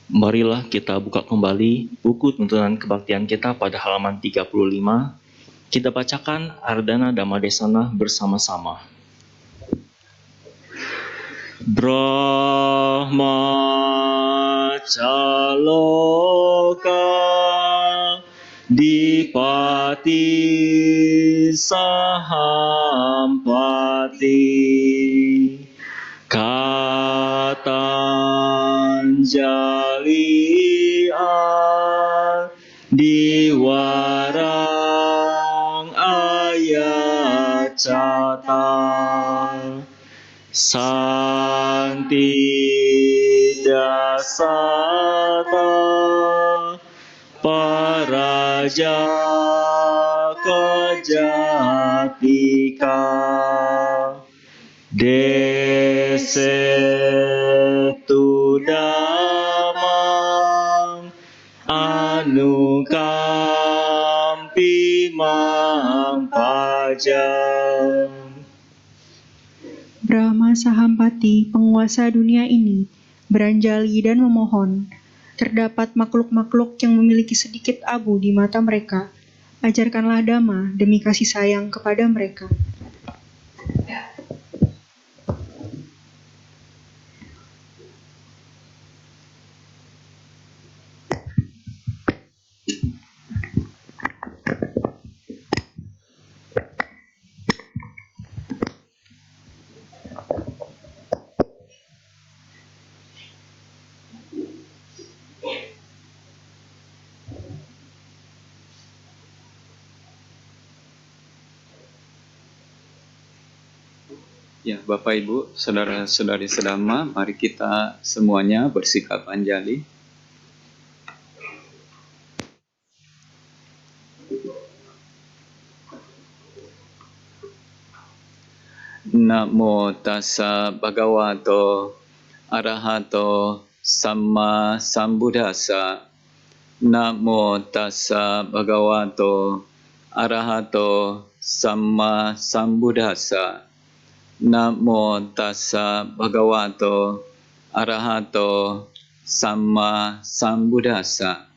Marilah kita buka kembali buku tuntunan kebaktian kita pada halaman 35. Kita bacakan Ardana Damadesana bersama-sama. Brahma Caloka Dipati Sahampati Katanjali Diwarang Ayacata Santi Dasata Paraja Kajatika Desetu Damang Anukampi Mampajam. Brahma Sahampati, penguasa dunia ini, beranjali dan memohon. Terdapat makhluk-makhluk yang memiliki sedikit abu di mata mereka. Ajarkanlah Dhamma demi kasih sayang kepada mereka. Ya, Bapak Ibu, saudara-saudari sedama, mari kita semuanya bersikap anjali. Namo tassa bhagavato arahato samma sambuddhassa. Namo tassa bhagavato arahato samma sambuddhassa. Namo tassa bhagavato arahato samma sambuddhassa.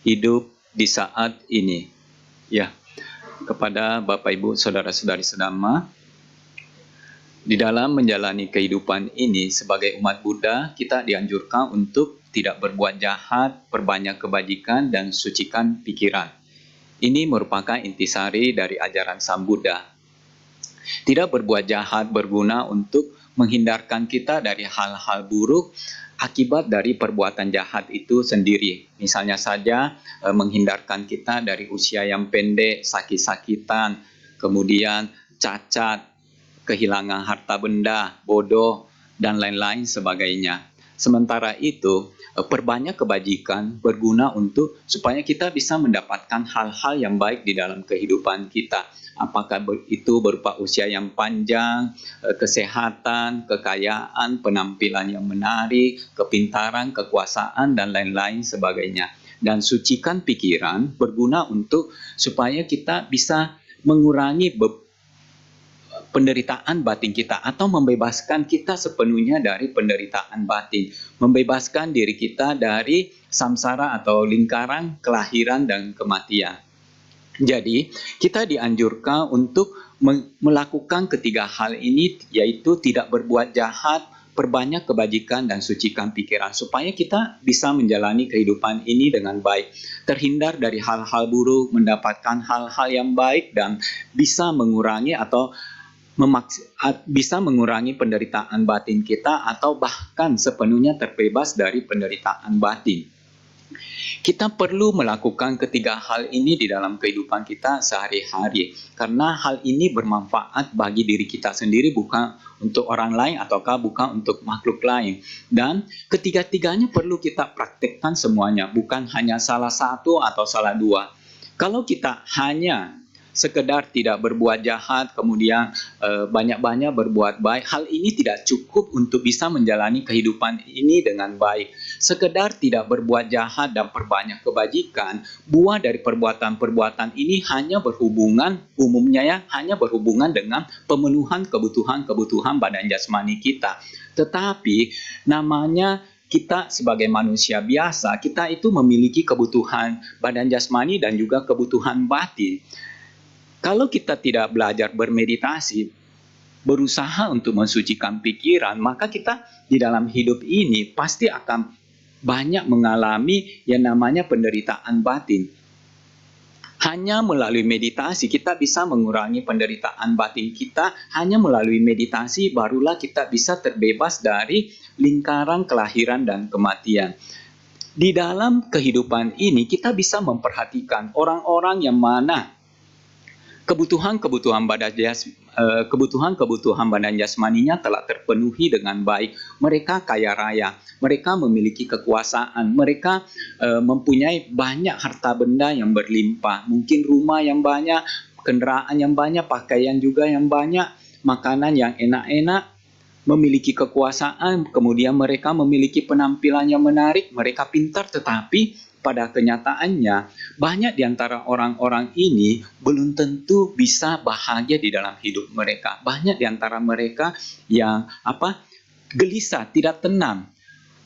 Hidup di saat ini. Ya, kepada Bapak Ibu saudara-saudari sedama, di dalam menjalani kehidupan ini sebagai umat Buddha, kita dianjurkan untuk tidak berbuat jahat, perbanyak kebajikan, dan sucikan pikiran. Ini merupakan intisari dari ajaran Sang Buddha. Tidak berbuat jahat berguna untuk menghindarkan kita dari hal-hal buruk akibat dari perbuatan jahat itu sendiri. Misalnya saja menghindarkan kita dari usia yang pendek, sakit-sakitan, kemudian cacat, kehilangan harta benda, bodoh, dan lain-lain sebagainya. Sementara itu, perbanyak kebajikan berguna untuk supaya kita bisa mendapatkan hal-hal yang baik di dalam kehidupan kita. Apakah itu berupa usia yang panjang, kesehatan, kekayaan, penampilan yang menarik, kepintaran, kekuasaan, dan lain-lain sebagainya. Dan sucikan pikiran berguna untuk supaya kita bisa mengurangi penderitaan batin kita atau membebaskan kita sepenuhnya dari penderitaan batin, membebaskan diri kita dari samsara atau lingkaran kelahiran dan kematian. Jadi, kita dianjurkan untuk melakukan ketiga hal ini, yaitu tidak berbuat jahat, perbanyak kebajikan, dan sucikan pikiran, supaya kita bisa menjalani kehidupan ini dengan baik, terhindar dari hal-hal buruk, mendapatkan hal-hal yang baik, dan bisa mengurangi bisa mengurangi penderitaan batin kita atau bahkan sepenuhnya terbebas dari penderitaan batin. Kita perlu melakukan ketiga hal ini di dalam kehidupan kita sehari-hari, karena hal ini bermanfaat bagi diri kita sendiri, bukan untuk orang lain ataukah bukan untuk makhluk lain. Dan ketiga-tiganya perlu kita praktekkan semuanya, bukan hanya salah satu atau salah dua. Kalau kita hanya sekedar tidak berbuat jahat, kemudian banyak-banyak berbuat baik, hal ini tidak cukup untuk bisa menjalani kehidupan ini dengan baik. Sekedar tidak berbuat jahat dan perbanyak kebajikan, buah dari perbuatan-perbuatan ini hanya berhubungan, umumnya hanya berhubungan dengan pemenuhan kebutuhan-kebutuhan badan jasmani kita. Tetapi namanya kita sebagai manusia biasa, kita itu memiliki kebutuhan badan jasmani dan juga kebutuhan batin. Kalau kita tidak belajar bermeditasi, berusaha untuk mensucikan pikiran, maka kita di dalam hidup ini pasti akan banyak mengalami yang namanya penderitaan batin. Hanya melalui meditasi kita bisa mengurangi penderitaan batin kita. Hanya melalui meditasi barulah kita bisa terbebas dari lingkaran kelahiran dan kematian. Di dalam kehidupan ini kita bisa memperhatikan orang-orang yang mana kebutuhan-kebutuhan badan jasmaninya telah terpenuhi dengan baik. Mereka kaya raya, mereka memiliki kekuasaan, mereka mempunyai banyak harta benda yang berlimpah, mungkin rumah yang banyak, kendaraan yang banyak, pakaian juga yang banyak, makanan yang enak-enak, memiliki kekuasaan, kemudian mereka memiliki penampilan yang menarik, mereka pintar, tetapi pada kenyataannya banyak di antara orang-orang ini belum tentu bisa bahagia di dalam hidup mereka. Banyak di antara mereka yang gelisah, tidak tenang.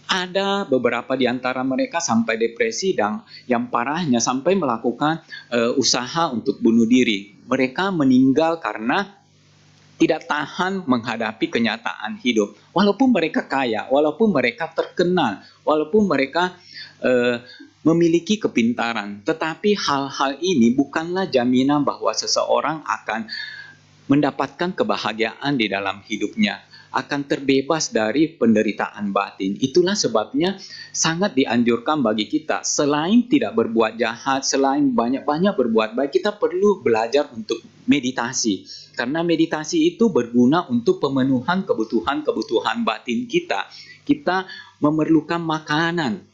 Ada beberapa di antara mereka sampai depresi dan yang parahnya sampai melakukan usaha untuk bunuh diri. Mereka meninggal karena tidak tahan menghadapi kenyataan hidup. Walaupun mereka kaya, walaupun mereka terkenal, walaupun mereka memiliki kepintaran, tetapi hal-hal ini bukanlah jaminan bahwa seseorang akan mendapatkan kebahagiaan di dalam hidupnya, akan terbebas dari penderitaan batin. Itulah sebabnya sangat dianjurkan bagi kita, selain tidak berbuat jahat, selain banyak-banyak berbuat baik, kita perlu belajar untuk meditasi. Karena meditasi itu berguna untuk pemenuhan kebutuhan-kebutuhan batin kita. Kita memerlukan makanan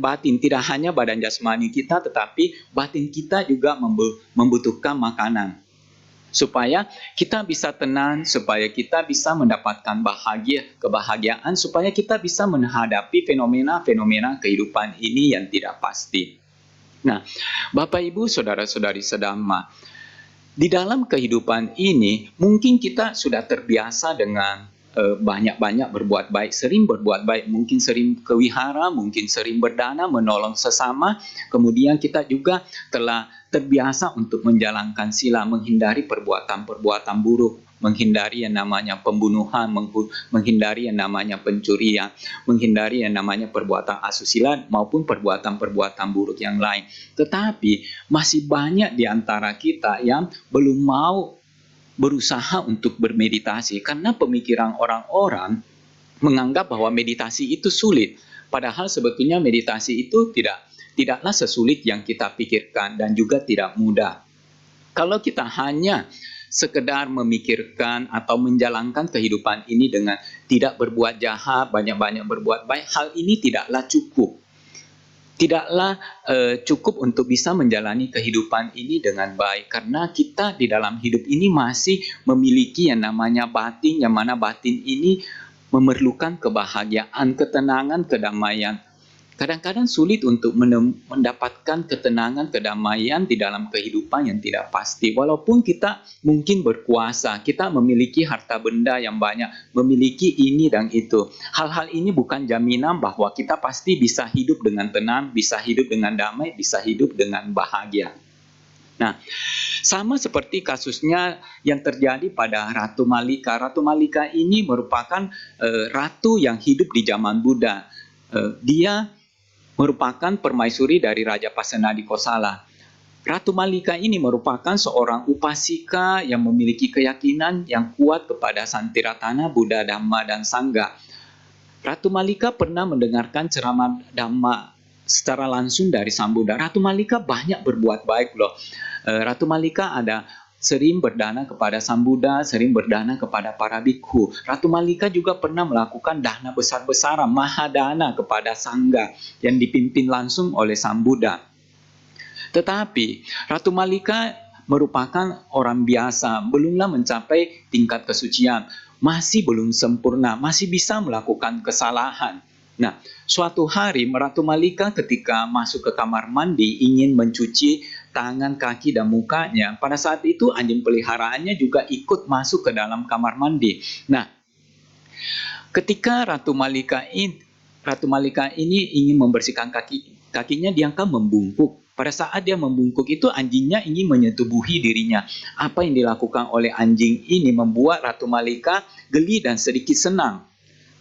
batin, tidak hanya badan jasmani kita, tetapi batin kita juga membutuhkan makanan. Supaya kita bisa tenang, supaya kita bisa mendapatkan kebahagiaan, supaya kita bisa menghadapi fenomena-fenomena kehidupan ini yang tidak pasti. Nah, Bapak Ibu, saudara-saudari sedama, di dalam kehidupan ini mungkin kita sudah terbiasa dengan banyak-banyak berbuat baik, sering berbuat baik, mungkin sering ke wihara, mungkin sering berdana, menolong sesama. Kemudian kita juga telah terbiasa untuk menjalankan sila, menghindari perbuatan-perbuatan buruk, menghindari yang namanya pembunuhan, menghindari yang namanya pencurian, menghindari yang namanya perbuatan asusila maupun perbuatan-perbuatan buruk yang lain. Tetapi masih banyak di antara kita yang belum mau berusaha untuk bermeditasi karena pemikiran orang-orang menganggap bahwa meditasi itu sulit. Padahal sebetulnya meditasi itu tidaklah sesulit yang kita pikirkan dan juga tidak mudah. Kalau kita hanya sekedar memikirkan atau menjalankan kehidupan ini dengan tidak berbuat jahat, banyak-banyak berbuat baik, hal ini tidaklah cukup. Tidaklah cukup untuk bisa menjalani kehidupan ini dengan baik, karena kita di dalam hidup ini masih memiliki yang namanya batin, yang mana batin ini memerlukan kebahagiaan, ketenangan, kedamaian. Kadang-kadang sulit untuk mendapatkan ketenangan, kedamaian di dalam kehidupan yang tidak pasti. Walaupun kita mungkin berkuasa, kita memiliki harta benda yang banyak, memiliki ini dan itu. Hal-hal ini bukan jaminan bahwa kita pasti bisa hidup dengan tenang, bisa hidup dengan damai, bisa hidup dengan bahagia. Nah, sama seperti kasusnya yang terjadi pada Ratu Malika. Ratu Malika ini merupakan ratu yang hidup di zaman Buddha. Dia merupakan permaisuri dari Raja Pasenadi Kosala. Ratu Malika ini merupakan seorang upasika yang memiliki keyakinan yang kuat kepada Santiratana, Buddha, Dhamma, dan Sangha. Ratu Malika pernah mendengarkan ceramah Dhamma secara langsung dari Sang Buddha. Ratu Malika banyak berbuat baik loh. Ratu Malika sering berdana kepada Sang Buddha, sering berdana kepada para bikhu. Ratu Malika juga pernah melakukan dana besar-besaran, mahadana kepada Sangha yang dipimpin langsung oleh Sang Buddha. Tetapi Ratu Malika merupakan orang biasa, belumlah mencapai tingkat kesucian, masih belum sempurna, masih bisa melakukan kesalahan. Nah, suatu hari Ratu Malika ketika masuk ke kamar mandi ingin mencuci tangan, kaki, dan mukanya. Pada saat itu anjing peliharaannya juga ikut masuk ke dalam kamar mandi. Nah, ketika Ratu Malika Ratu Malika ini ingin membersihkan kakinya, dia akan membungkuk. Pada saat dia membungkuk itu anjingnya ingin menyetubuhi dirinya. Apa yang dilakukan oleh anjing ini membuat Ratu Malika geli dan sedikit senang.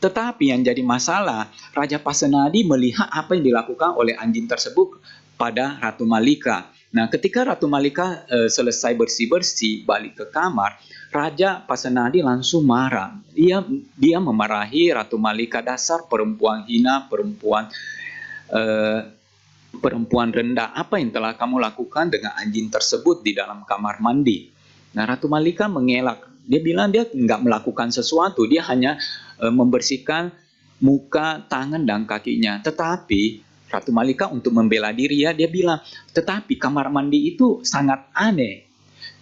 Tetapi yang jadi masalah, Raja Pasenadi melihat apa yang dilakukan oleh anjing tersebut pada Ratu Malika. Nah, ketika Ratu Malika selesai bersih-bersih balik ke kamar, Raja Pasenadi langsung marah. Dia memarahi Ratu Malika, dasar perempuan hina, perempuan rendah. Apa yang telah kamu lakukan dengan anjing tersebut di dalam kamar mandi? Nah, Ratu Malika mengelak. Dia bilang dia nggak melakukan sesuatu. Dia hanya membersihkan muka, tangan, dan kakinya. Tetapi Ratu Malika untuk membela diri dia bilang, tetapi kamar mandi itu sangat aneh.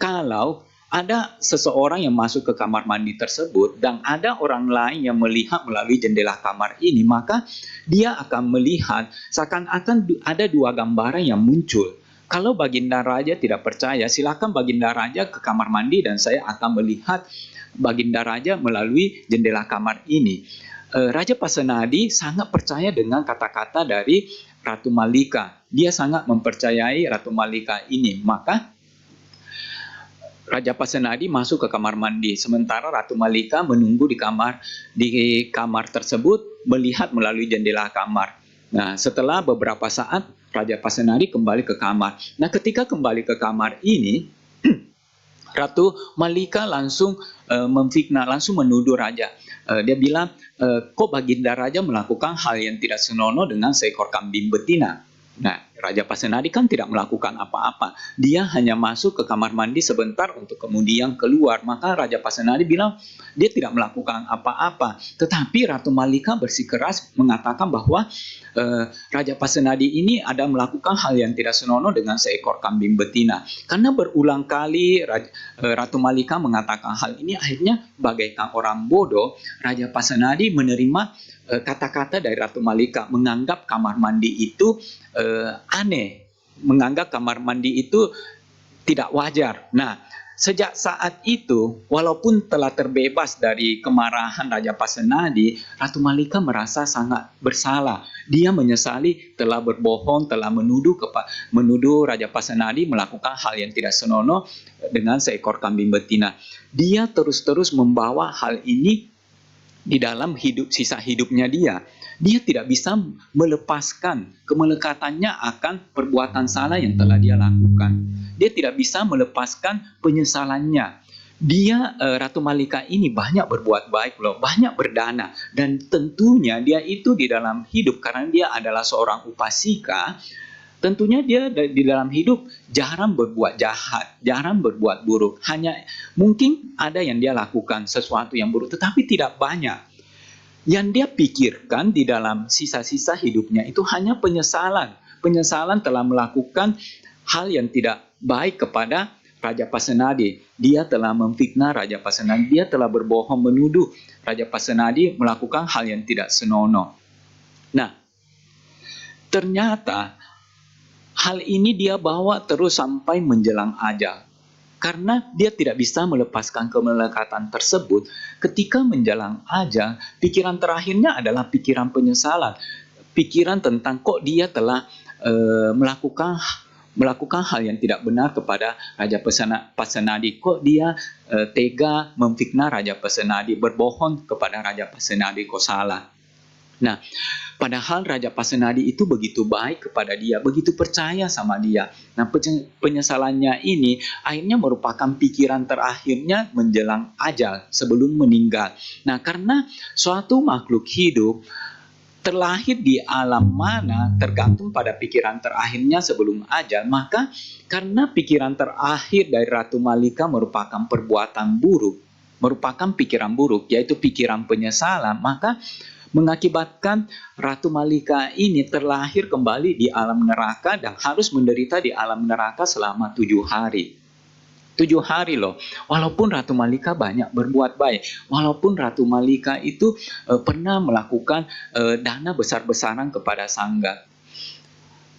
Kalau ada seseorang yang masuk ke kamar mandi tersebut dan ada orang lain yang melihat melalui jendela kamar ini, maka dia akan melihat seakan-akan ada dua gambaran yang muncul. Kalau Baginda Raja tidak percaya, silakan Baginda Raja ke kamar mandi dan saya akan melihat Baginda Raja melalui jendela kamar ini. Raja Pasenadi sangat percaya dengan kata-kata dari Ratu Malika. Dia sangat mempercayai Ratu Malika ini. Maka Raja Pasenadi masuk ke kamar mandi, sementara Ratu Malika menunggu di kamar tersebut, melihat melalui jendela kamar. Nah, setelah beberapa saat Raja Pasenadi kembali ke kamar. Nah, ketika kembali ke kamar ini, Ratu Malika langsung memfitnah, langsung menuduh raja. Dia bilang, kok Baginda Raja melakukan hal yang tidak senonoh dengan seekor kambing betina? Nah, Raja Pasenadi kan tidak melakukan apa-apa. Dia hanya masuk ke kamar mandi sebentar untuk kemudian keluar. Maka Raja Pasenadi bilang dia tidak melakukan apa-apa. Tetapi Ratu Malika bersikeras mengatakan bahwa Raja Pasenadi ini ada melakukan hal yang tidak senonoh dengan seekor kambing betina. Karena berulang kali Ratu Malika mengatakan hal ini, akhirnya bagaikan orang bodoh, Raja Pasenadi menerima kata-kata dari Ratu Malika, menganggap kamar mandi itu aneh, menganggap kamar mandi itu tidak wajar. Nah, sejak saat itu, walaupun telah terbebas dari kemarahan Raja Pasenadi, Ratu Malika merasa sangat bersalah. Dia menyesali telah berbohong, telah menuduh Raja Pasenadi melakukan hal yang tidak senonoh dengan seekor kambing betina. Dia terus-terus membawa hal ini di dalam sisa hidupnya dia. Dia tidak bisa melepaskan kemelekatannya akan perbuatan salah yang telah dia lakukan. Dia tidak bisa melepaskan penyesalannya. Ratu Malika ini banyak berbuat baik loh, banyak berdana. Dan tentunya dia itu di dalam hidup, karena dia adalah seorang upasika, tentunya dia di dalam hidup jarang berbuat jahat, jarang berbuat buruk. Hanya mungkin ada yang dia lakukan sesuatu yang buruk, tetapi tidak banyak. Yang dia pikirkan di dalam sisa-sisa hidupnya itu hanya penyesalan. Penyesalan telah melakukan hal yang tidak baik kepada Raja Pasenadi. Dia telah memfitnah Raja Pasenadi. Dia telah berbohong menuduh Raja Pasenadi melakukan hal yang tidak senonoh. Nah, ternyata hal ini dia bawa terus sampai menjelang ajal. Karena dia tidak bisa melepaskan kemelekatan tersebut, ketika menjelang ajal, pikiran terakhirnya adalah pikiran penyesalan. Pikiran tentang kok dia telah melakukan hal yang tidak benar kepada Raja Pasenadi. Kok dia tega memfitnah Raja Pasenadi, berbohong kepada Raja Pasenadi, kok salah. Nah, padahal Raja Pasenadi itu begitu baik kepada dia, begitu percaya sama dia. Nah, penyesalannya ini akhirnya merupakan pikiran terakhirnya menjelang ajal, sebelum meninggal. Nah, karena suatu makhluk hidup terlahir di alam mana tergantung pada pikiran terakhirnya sebelum ajal, maka karena pikiran terakhir dari Ratu Malika merupakan perbuatan buruk, merupakan pikiran buruk, yaitu pikiran penyesalan, maka mengakibatkan Ratu Malika ini terlahir kembali di alam neraka dan harus menderita di alam neraka selama 7 hari. 7 hari loh. Walaupun Ratu Malika banyak berbuat baik, walaupun Ratu Malika itu pernah melakukan dana besar-besaran kepada Sangga,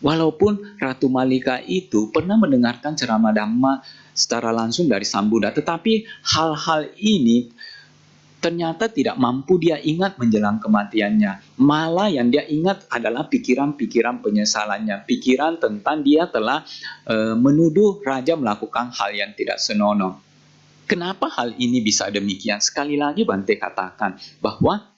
walaupun Ratu Malika itu pernah mendengarkan ceramah Dhamma secara langsung dari Sang Buddha, tetapi hal-hal ini ternyata tidak mampu dia ingat menjelang kematiannya. Malah yang dia ingat adalah pikiran-pikiran penyesalannya, pikiran tentang dia telah menuduh raja melakukan hal yang tidak senonoh. Kenapa hal ini bisa demikian? Sekali lagi Bante katakan bahwa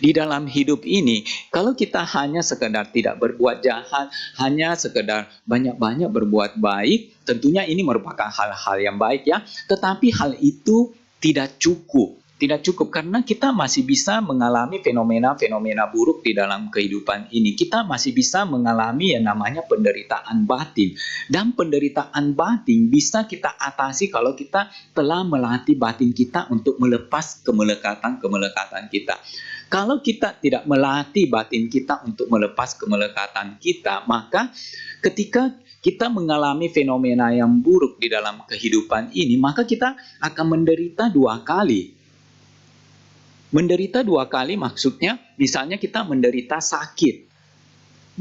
di dalam hidup ini, kalau kita hanya sekedar tidak berbuat jahat, hanya sekedar banyak-banyak berbuat baik, tentunya ini merupakan hal-hal yang baik ya. Tetapi hal itu tidak cukup. Tidak cukup karena kita masih bisa mengalami fenomena-fenomena buruk di dalam kehidupan ini. Kita masih bisa mengalami yang namanya penderitaan batin. Dan penderitaan batin bisa kita atasi kalau kita telah melatih batin kita untuk melepas kemelekatan-kemelekatan kita. Kalau kita tidak melatih batin kita untuk melepas kemelekatan kita, maka ketika kita mengalami fenomena yang buruk di dalam kehidupan ini, maka kita akan menderita dua kali. Menderita dua kali maksudnya, misalnya kita menderita sakit.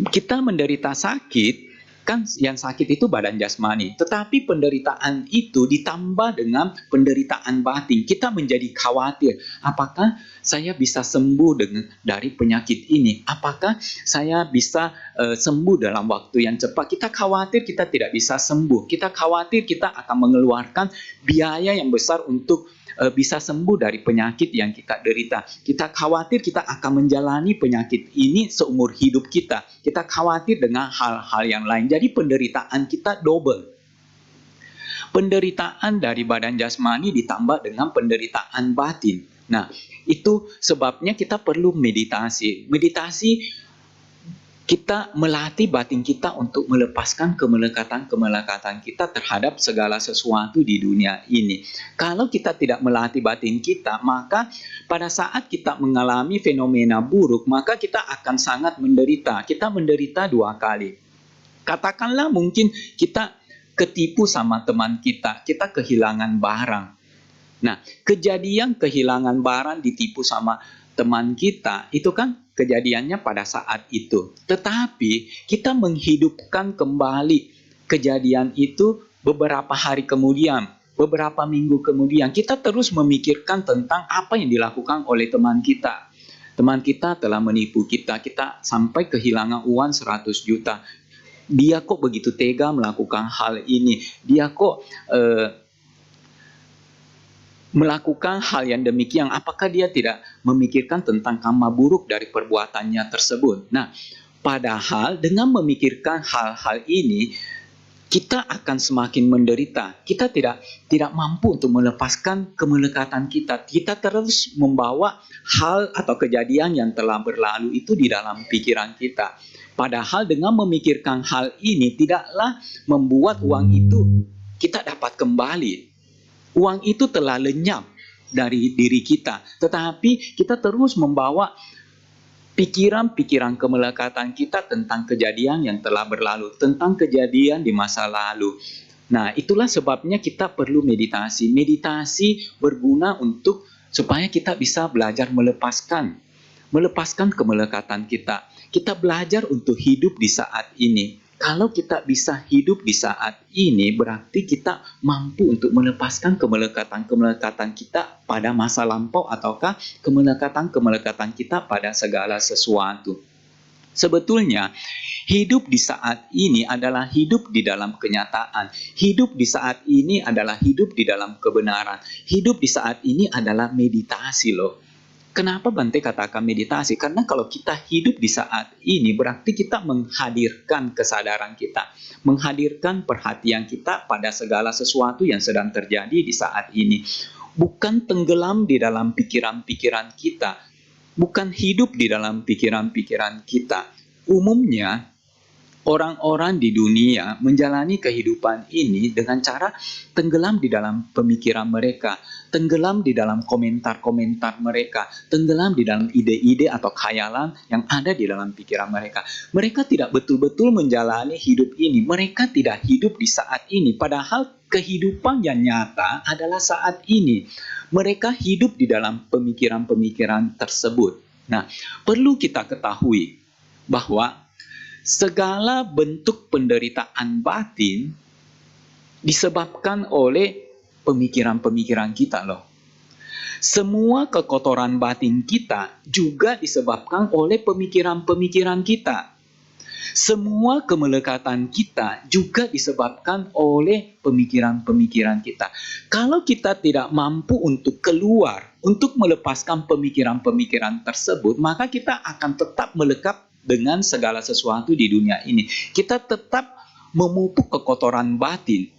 Kita menderita sakit, kan yang sakit itu badan jasmani. Tetapi penderitaan itu ditambah dengan penderitaan batin. Kita menjadi khawatir, apakah saya bisa sembuh dari penyakit ini? Apakah saya bisa sembuh dalam waktu yang cepat? Kita khawatir kita tidak bisa sembuh. Kita khawatir kita akan mengeluarkan biaya yang besar untuk bisa sembuh dari penyakit yang kita derita. Kita khawatir kita akan menjalani penyakit ini seumur hidup kita. Kita khawatir dengan hal-hal yang lain. Jadi penderitaan kita double. Penderitaan dari badan jasmani ditambah dengan penderitaan batin. Nah, itu sebabnya kita perlu meditasi. Meditasi kita melatih batin kita untuk melepaskan kemelekatan-kemelekatan kita terhadap segala sesuatu di dunia ini. Kalau kita tidak melatih batin kita, maka pada saat kita mengalami fenomena buruk, maka kita akan sangat menderita. Kita menderita dua kali. Katakanlah mungkin kita ketipu sama teman kita kehilangan barang. Nah, kejadian kehilangan barang ditipu sama teman kita, itu kan kejadiannya pada saat itu. Tetapi kita menghidupkan kembali kejadian itu beberapa hari kemudian, beberapa minggu kemudian. Kita terus memikirkan tentang apa yang dilakukan oleh teman kita. Teman kita telah menipu kita sampai kehilangan uang 100 juta. Dia kok begitu tega melakukan hal ini? Dia kok melakukan hal yang demikian, apakah dia tidak memikirkan tentang karma buruk dari perbuatannya tersebut? Nah, padahal dengan memikirkan hal-hal ini, kita akan semakin menderita. Kita tidak mampu untuk melepaskan kemelekatan kita. Kita terus membawa hal atau kejadian yang telah berlalu itu di dalam pikiran kita. Padahal dengan memikirkan hal ini, tidaklah membuat uang itu kita dapat kembali. Uang itu telah lenyap dari diri kita, tetapi kita terus membawa pikiran-pikiran kemelekatan kita tentang kejadian yang telah berlalu, tentang kejadian di masa lalu. Nah, itulah sebabnya kita perlu meditasi. Meditasi berguna untuk supaya kita bisa belajar melepaskan kemelekatan kita. Kita belajar untuk hidup di saat ini. Kalau kita bisa hidup di saat ini, berarti kita mampu untuk melepaskan kemelekatan-kemelekatan kita pada masa lampau ataukah kemelekatan-kemelekatan kita pada segala sesuatu. Sebetulnya, hidup di saat ini adalah hidup di dalam kenyataan. Hidup di saat ini adalah hidup di dalam kebenaran. Hidup di saat ini adalah meditasi loh. Kenapa Bante katakan meditasi? Karena kalau kita hidup di saat ini, berarti kita menghadirkan kesadaran kita, menghadirkan perhatian kita pada segala sesuatu yang sedang terjadi di saat ini. Bukan tenggelam di dalam pikiran-pikiran kita, bukan hidup di dalam pikiran-pikiran kita. Umumnya, orang-orang di dunia menjalani kehidupan ini dengan cara tenggelam di dalam pemikiran mereka, tenggelam di dalam komentar-komentar mereka, tenggelam di dalam ide-ide atau khayalan yang ada di dalam pikiran mereka. Mereka tidak betul-betul menjalani hidup ini. Mereka tidak hidup di saat ini. Padahal kehidupan yang nyata adalah saat ini. Mereka hidup di dalam pemikiran-pemikiran tersebut. Nah, perlu kita ketahui bahwa segala bentuk penderitaan batin disebabkan oleh pemikiran-pemikiran kita loh. Semua kekotoran batin kita juga disebabkan oleh pemikiran-pemikiran kita. Semua kemelekatan kita juga disebabkan oleh pemikiran-pemikiran kita. Kalau kita tidak mampu untuk keluar, untuk melepaskan pemikiran-pemikiran tersebut, maka kita akan tetap melekat dengan segala sesuatu di dunia ini. Kita tetap memupuk kekotoran batin.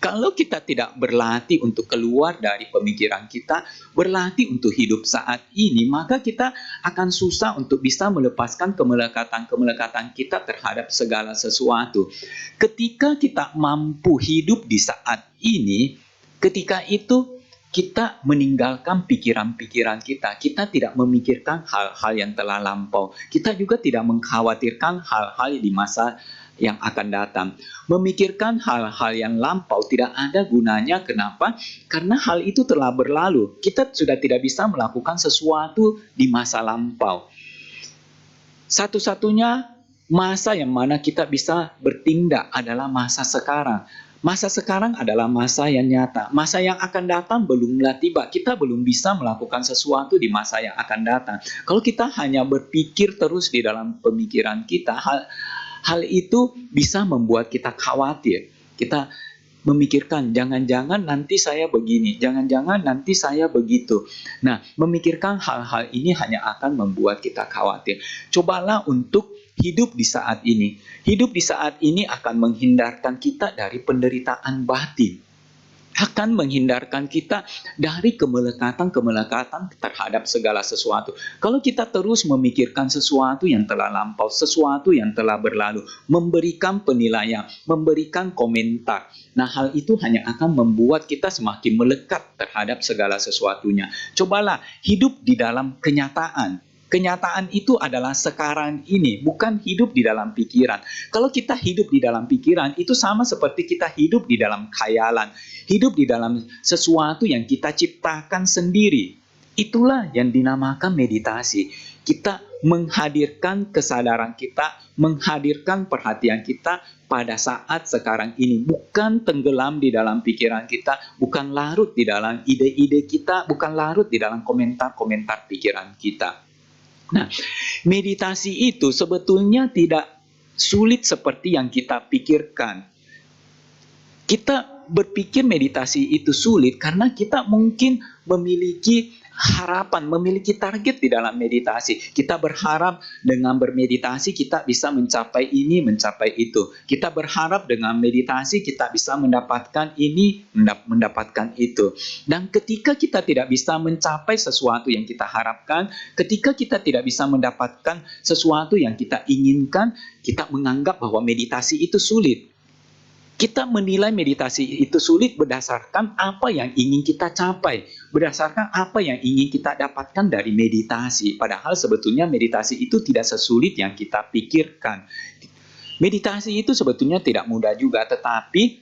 Kalau kita tidak berlatih untuk keluar dari pemikiran kita, berlatih untuk hidup saat ini, maka kita akan susah untuk bisa melepaskan kemelekatan-kemelekatan kita terhadap segala sesuatu. Ketika kita mampu hidup di saat ini, ketika itu kita meninggalkan pikiran-pikiran kita. Kita tidak memikirkan hal-hal yang telah lampau. Kita juga tidak mengkhawatirkan hal-hal di masa yang akan datang. Memikirkan hal-hal yang lampau tidak ada gunanya. Kenapa? Karena hal itu telah berlalu. Kita sudah tidak bisa melakukan sesuatu di masa lampau. Satu-satunya masa yang mana kita bisa bertindak adalah masa sekarang. Masa sekarang adalah masa yang nyata. Masa yang akan datang belumlah tiba. Kita belum bisa melakukan sesuatu di masa yang akan datang. Kalau kita hanya berpikir terus di dalam pemikiran kita, hal itu bisa membuat kita khawatir. Kita memikirkan, jangan-jangan nanti saya begini, jangan-jangan nanti saya begitu. Nah, memikirkan hal-hal ini hanya akan membuat kita khawatir. Cobalah untuk hidup di saat ini. Hidup di saat ini akan menghindarkan kita dari penderitaan batin. Akan menghindarkan kita dari kemelekatan-kemelekatan terhadap segala sesuatu. Kalau kita terus memikirkan sesuatu yang telah lampau, sesuatu yang telah berlalu, memberikan penilaian, memberikan komentar, nah hal itu hanya akan membuat kita semakin melekat terhadap segala sesuatunya. Cobalah hidup di dalam kenyataan. Kenyataan itu adalah sekarang ini, bukan hidup di dalam pikiran. Kalau kita hidup di dalam pikiran, itu sama seperti kita hidup di dalam khayalan. Hidup di dalam sesuatu yang kita ciptakan sendiri. Itulah yang dinamakan meditasi. Kita menghadirkan kesadaran kita, menghadirkan perhatian kita pada saat sekarang ini. Bukan tenggelam di dalam pikiran kita, bukan larut di dalam ide-ide kita, bukan larut di dalam komentar-komentar pikiran kita. Nah, meditasi itu sebetulnya tidak sulit seperti yang kita pikirkan. Kita berpikir meditasi itu sulit karena kita mungkin memiliki harapan, memiliki target di dalam meditasi. Kita berharap dengan bermeditasi kita bisa mencapai ini, mencapai itu. Kita berharap dengan meditasi kita bisa mendapatkan ini, mendapatkan itu. Dan ketika kita tidak bisa mencapai sesuatu yang kita harapkan, ketika kita tidak bisa mendapatkan sesuatu yang kita inginkan, kita menganggap bahwa meditasi itu sulit. Kita menilai meditasi itu sulit berdasarkan apa yang ingin kita capai, berdasarkan apa yang ingin kita dapatkan dari meditasi. Padahal sebetulnya meditasi itu tidak sesulit yang kita pikirkan. Meditasi itu sebetulnya tidak mudah juga, tetapi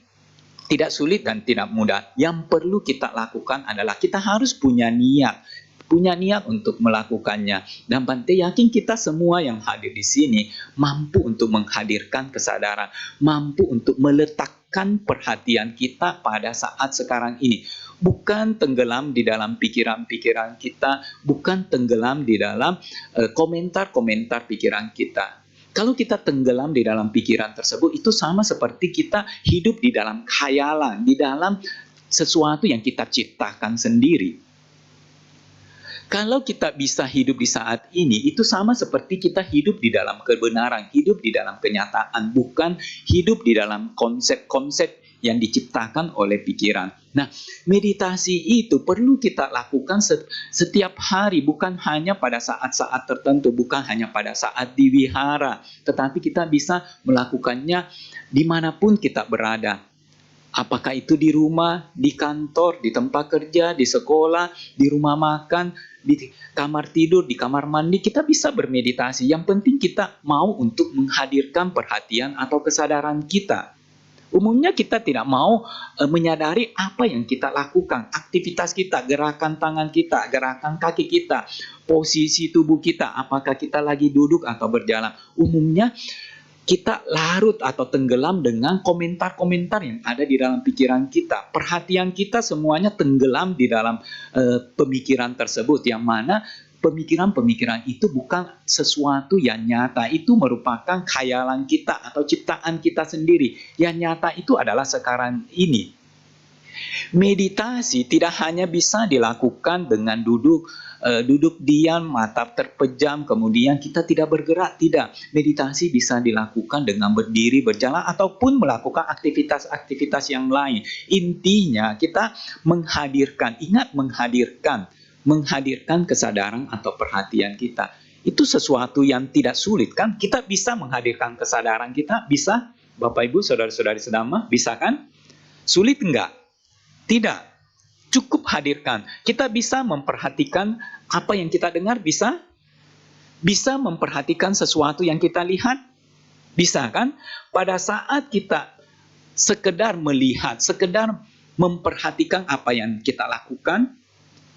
tidak sulit dan tidak mudah. Yang perlu kita lakukan adalah kita harus punya niat untuk melakukannya. Dan Bante yakin kita semua yang hadir di sini mampu untuk menghadirkan kesadaran, mampu untuk meletakkan perhatian kita pada saat sekarang ini. Bukan tenggelam di dalam pikiran-pikiran kita, bukan tenggelam di dalam komentar-komentar pikiran kita. Kalau kita tenggelam di dalam pikiran tersebut, itu sama seperti kita hidup di dalam khayalan, di dalam sesuatu yang kita ciptakan sendiri. Kalau kita bisa hidup di saat ini, itu sama seperti kita hidup di dalam kebenaran, hidup di dalam kenyataan, bukan hidup di dalam konsep-konsep yang diciptakan oleh pikiran. Nah, meditasi itu perlu kita lakukan setiap hari, bukan hanya pada saat-saat tertentu, bukan hanya pada saat di wihara, tetapi kita bisa melakukannya dimanapun kita berada. Apakah itu di rumah, di kantor, di tempat kerja, di sekolah, di rumah makan, di kamar tidur, di kamar mandi, kita bisa bermeditasi. Yang penting kita mau untuk menghadirkan perhatian atau kesadaran kita. Umumnya kita tidak mau menyadari apa yang kita lakukan, aktivitas kita, gerakan tangan kita, gerakan kaki kita, posisi tubuh kita, apakah kita lagi duduk atau berjalan. Umumnya kita larut atau tenggelam dengan komentar-komentar yang ada di dalam pikiran kita. Perhatian kita semuanya tenggelam di dalam pemikiran tersebut, yang mana pemikiran-pemikiran itu bukan sesuatu yang nyata. Itu merupakan khayalan kita atau ciptaan kita sendiri. Yang nyata itu adalah sekarang ini. Meditasi tidak hanya bisa dilakukan dengan duduk diam, mata terpejam, kemudian kita tidak bergerak. Tidak. Meditasi bisa dilakukan dengan berdiri, berjalan, ataupun melakukan aktivitas-aktivitas yang lain. Intinya kita menghadirkan kesadaran atau perhatian kita. Itu sesuatu yang tidak sulit kan? Kita bisa menghadirkan kesadaran kita, bisa? Bapak Ibu, saudara-saudari sedama, bisa kan? Sulit enggak? Tidak. Cukup hadirkan. Kita bisa memperhatikan apa yang kita dengar, bisa? Bisa memperhatikan sesuatu yang kita lihat? Bisa kan? Pada saat kita sekedar melihat, sekedar memperhatikan apa yang kita lakukan,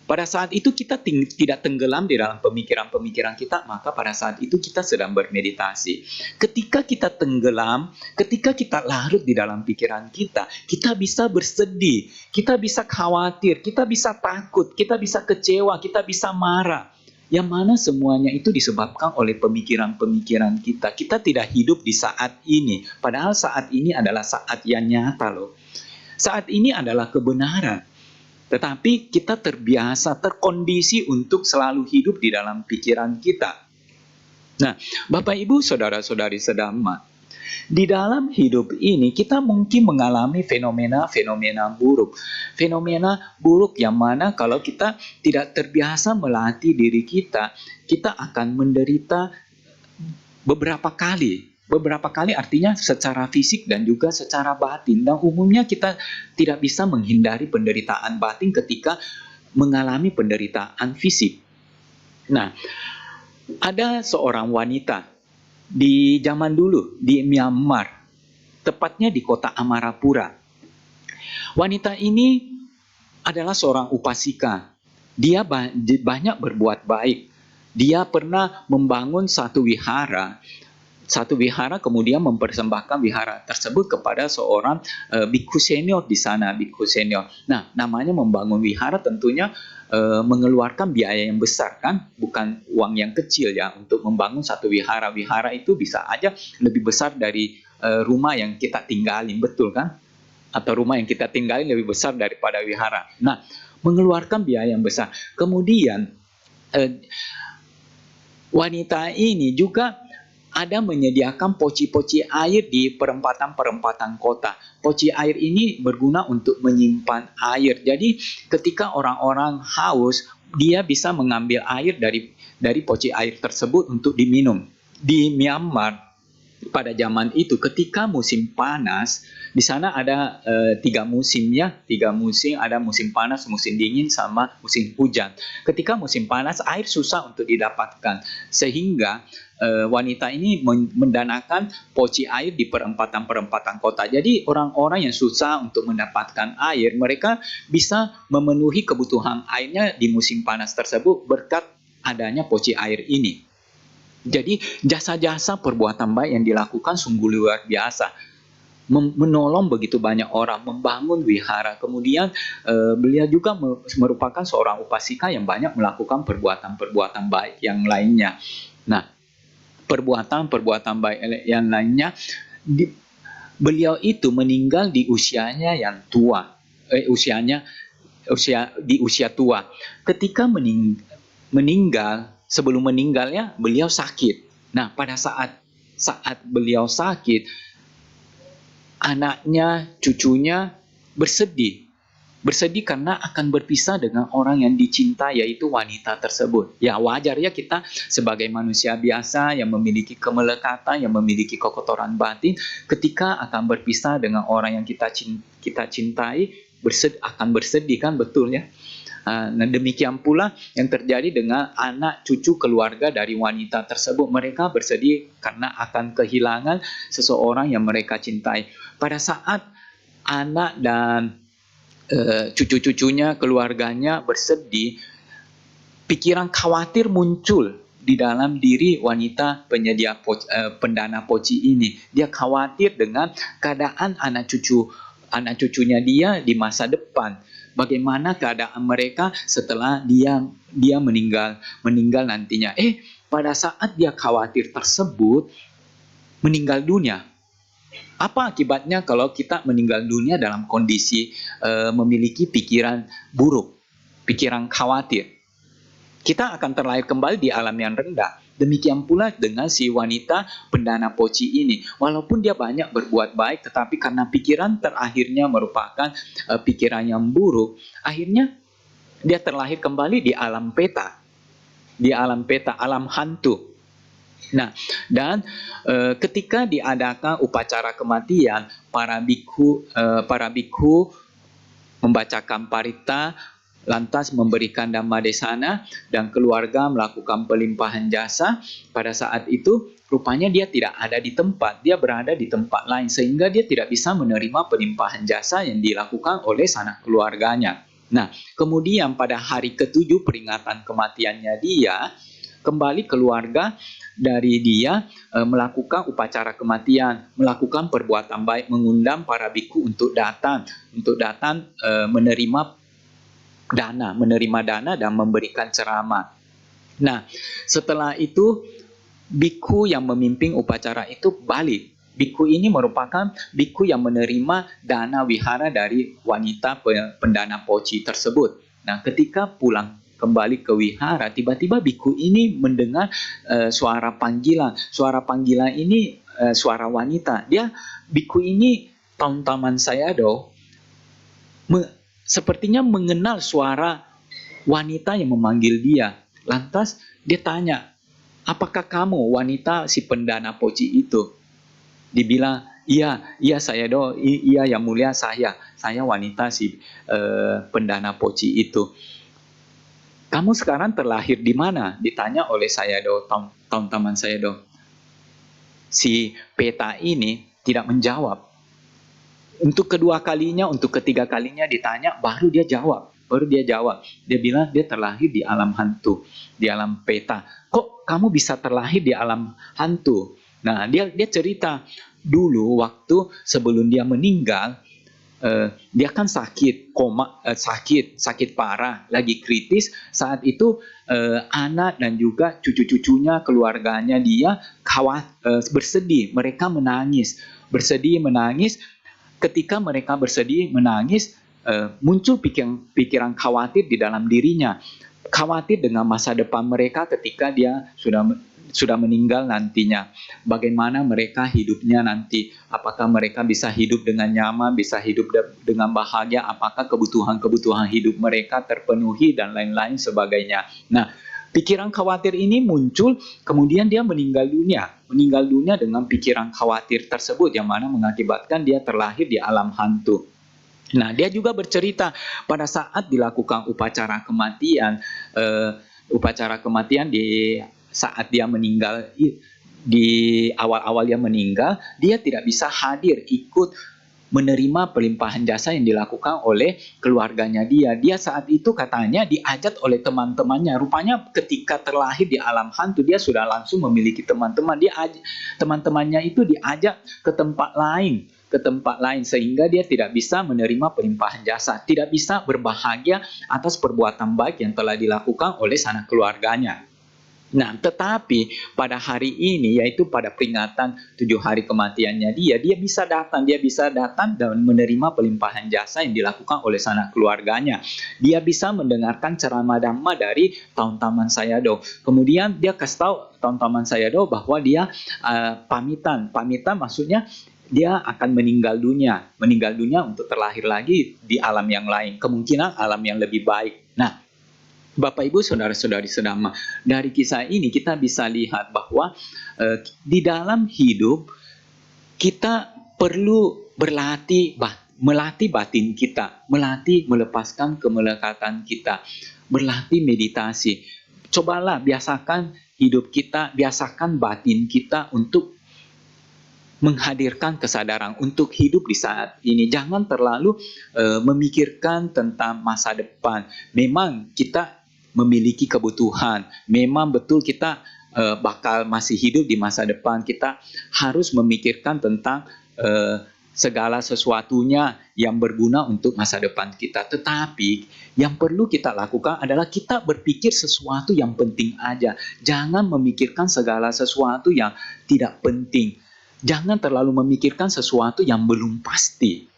pada saat itu kita tidak tenggelam di dalam pemikiran-pemikiran kita, maka pada saat itu kita sedang bermeditasi. Ketika kita tenggelam, ketika kita larut di dalam pikiran kita, kita bisa bersedih, kita bisa khawatir, kita bisa takut, kita bisa kecewa, kita bisa marah. Yang mana semuanya itu disebabkan oleh pemikiran-pemikiran kita. Kita tidak hidup di saat ini, padahal saat ini adalah saat yang nyata loh. Saat ini adalah kebenaran. Tetapi kita terbiasa, terkondisi untuk selalu hidup di dalam pikiran kita. Nah, Bapak Ibu, saudara-saudari sedama, di dalam hidup ini kita mungkin mengalami fenomena-fenomena buruk. Fenomena buruk yang mana kalau kita tidak terbiasa melatih diri kita, kita akan menderita beberapa kali. Beberapa kali artinya secara fisik dan juga secara batin. Dan umumnya kita tidak bisa menghindari penderitaan batin ketika mengalami penderitaan fisik. Nah, ada seorang wanita di zaman dulu di Myanmar, tepatnya di kota Amarapura. Wanita ini adalah seorang upasika. Dia banyak berbuat baik. Dia pernah membangun satu wihara kemudian mempersembahkan wihara tersebut kepada seorang bhikkhu senior di sana, bhikkhu senior. Nah, namanya membangun wihara tentunya mengeluarkan biaya yang besar kan, bukan uang yang kecil ya untuk membangun satu wihara. Wihara itu bisa aja lebih besar dari rumah yang kita tinggalin, betul kan? Atau rumah yang kita tinggalin lebih besar daripada wihara. Nah, mengeluarkan biaya yang besar. Kemudian wanita ini juga ada menyediakan poci-poci air di perempatan-perempatan kota. Poci air ini berguna untuk menyimpan air. Jadi ketika orang-orang haus, dia bisa mengambil air dari poci air tersebut untuk diminum. Di Myanmar pada zaman itu ketika musim panas, di sana ada 3 musim ya, 3 musim, ada musim panas, musim dingin, sama musim hujan. Ketika musim panas air susah untuk didapatkan, sehingga wanita ini mendanakan poci air di perempatan-perempatan kota. Jadi orang-orang yang susah untuk mendapatkan air, mereka bisa memenuhi kebutuhan airnya di musim panas tersebut berkat adanya poci air ini. Jadi jasa-jasa perbuatan baik yang dilakukan sungguh luar biasa. Menolong begitu banyak orang, membangun wihara. Kemudian beliau juga merupakan seorang upasika yang banyak melakukan perbuatan-perbuatan baik yang lainnya. Nah, perbuatan-perbuatan baik yang lainnya, beliau itu meninggal di usianya yang tua. Di usia tua. Ketika meninggal, sebelum meninggalnya beliau sakit. Nah, pada saat beliau sakit, anaknya, cucunya bersedih karena akan berpisah dengan orang yang dicinta, yaitu wanita tersebut. Ya wajar ya, kita sebagai manusia biasa yang memiliki kemelekatan, yang memiliki kekotoran batin, ketika akan berpisah dengan orang yang kita cintai, akan bersedih kan, betul ya. Nah, demikian pula yang terjadi dengan anak cucu keluarga dari wanita tersebut. Mereka bersedih karena akan kehilangan seseorang yang mereka cintai. Pada saat anak dan cucu-cucunya, keluarganya bersedih, pikiran khawatir muncul di dalam diri wanita penyedia pendana poci ini. Dia khawatir dengan keadaan anak cucunya dia di masa depan. Bagaimana keadaan mereka setelah dia meninggal nantinya. Pada saat dia khawatir tersebut, meninggal dunia. Apa akibatnya kalau kita meninggal dunia dalam kondisi memiliki pikiran buruk, pikiran khawatir? Kita akan terlahir kembali di alam yang rendah. Demikian pula dengan si wanita pendana poci ini. Walaupun dia banyak berbuat baik, tetapi karena pikiran terakhirnya merupakan pikiran yang buruk, akhirnya dia terlahir kembali di alam peta. Di alam peta, alam hantu. Nah, dan ketika diadakan upacara kematian, para bikhu membacakan parita, lantas memberikan Dhammadesana, dan keluarga melakukan pelimpahan jasa. Pada saat itu, rupanya dia tidak ada di tempat, dia berada di tempat lain, sehingga dia tidak bisa menerima pelimpahan jasa yang dilakukan oleh sanak keluarganya. Nah, kemudian pada hari ke-7 peringatan kematiannya dia, kembali keluarga dari dia melakukan upacara kematian, melakukan perbuatan baik, mengundang para bikhu untuk datang menerima dana dan memberikan ceramah. Nah, setelah itu bikhu yang memimpin upacara itu balik. Bikhu ini merupakan bikhu yang menerima dana wihara dari wanita pendana poci tersebut. Nah, ketika pulang kembali ke wihara, tiba-tiba bikhu ini mendengar suara panggilan. Suara panggilan ini suara wanita. Bikhu ini Taman Sayadaw sepertinya mengenal suara wanita yang memanggil dia. Lantas dia tanya, apakah kamu wanita si pendana poci itu? Dibilang, iya Sayadaw, iya yang mulia, saya wanita si pendana poci itu. Kamu sekarang terlahir di mana? Ditanya oleh Sayadaw, Taman Sayadaw. Si peta ini tidak menjawab. Untuk kedua kalinya, untuk ketiga kalinya ditanya, baru dia jawab. Dia bilang dia terlahir di alam hantu, di alam peta. Kok kamu bisa terlahir di alam hantu? Nah, dia cerita dulu waktu sebelum dia meninggal, dia kan sakit parah, lagi kritis. Saat itu anak dan juga cucu-cucunya, keluarganya dia bersedih, mereka menangis. Ketika mereka bersedih menangis, muncul pikiran khawatir di dalam dirinya. Khawatir dengan masa depan mereka ketika dia sudah meninggal nantinya. Bagaimana mereka hidupnya nanti? Apakah mereka bisa hidup dengan nyaman, bisa hidup dengan bahagia? Apakah kebutuhan hidup mereka terpenuhi dan lain-lain sebagainya. Nah, pikiran khawatir ini muncul, kemudian dia meninggal dunia dengan pikiran khawatir tersebut, yang mana mengakibatkan dia terlahir di alam hantu. Nah, dia juga bercerita pada saat dilakukan upacara kematian di saat dia meninggal, di awal-awal dia meninggal, dia tidak bisa hadir ikut menerima pelimpahan jasa yang dilakukan oleh keluarganya dia. Dia saat itu katanya diajak oleh teman-temannya. Rupanya ketika terlahir di alam hantu, dia sudah langsung memiliki teman-teman. Teman-temannya itu diajak ke tempat lain, sehingga dia tidak bisa menerima pelimpahan jasa, tidak bisa berbahagia atas perbuatan baik yang telah dilakukan oleh sanak keluarganya. Nah, tetapi pada hari ini, yaitu pada peringatan 7 hari kematiannya dia bisa datang dan menerima pelimpahan jasa yang dilakukan oleh sanak keluarganya. Dia bisa mendengarkan ceramah Dhamma dari Taman Sayadaw. Kemudian dia kasih tahu Taman Sayadaw bahwa dia pamitan maksudnya dia akan meninggal dunia untuk terlahir lagi di alam yang lain, kemungkinan alam yang lebih baik. Nah, Bapak Ibu saudara-saudari sedama, dari kisah ini kita bisa lihat bahwa di dalam hidup kita perlu melatih batin kita, melepaskan kemelekatan kita, berlatih meditasi. Cobalah biasakan hidup kita, biasakan batin kita untuk menghadirkan kesadaran untuk hidup di saat ini. Jangan terlalu memikirkan tentang masa depan. Memang kita memiliki kebutuhan. Memang betul kita bakal masih hidup di masa depan. Kita harus memikirkan tentang segala sesuatunya yang berguna untuk masa depan kita. Tetapi yang perlu kita lakukan adalah kita berpikir sesuatu yang penting aja. Jangan memikirkan segala sesuatu yang tidak penting. Jangan terlalu memikirkan sesuatu yang belum pasti.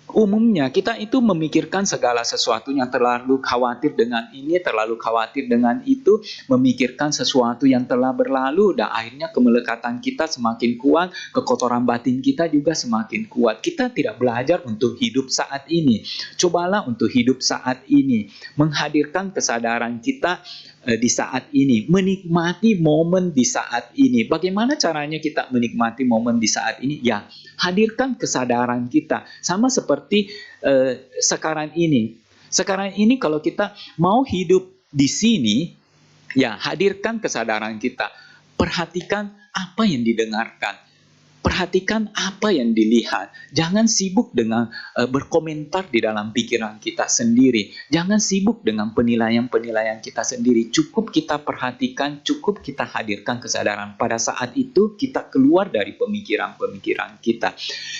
Umumnya kita itu memikirkan segala sesuatu yang terlalu khawatir dengan ini, terlalu khawatir dengan itu, memikirkan sesuatu yang telah berlalu, dan akhirnya kemelekatan kita semakin kuat, kekotoran batin kita juga semakin kuat. Kita tidak belajar untuk hidup saat ini. Cobalah untuk hidup saat ini, menghadirkan kesadaran kita di saat ini, menikmati momen di saat ini. Bagaimana caranya kita menikmati momen di saat ini? Ya, hadirkan kesadaran kita. Sama seperti sekarang ini. Sekarang ini kalau kita mau hidup di sini, ya hadirkan kesadaran kita. Perhatikan apa yang didengarkan. Perhatikan apa yang dilihat. Jangan sibuk dengan berkomentar di dalam pikiran kita sendiri. Jangan sibuk dengan penilaian-penilaian kita sendiri. Cukup kita perhatikan, cukup kita hadirkan kesadaran. Pada saat itu kita keluar dari pemikiran-pemikiran kita.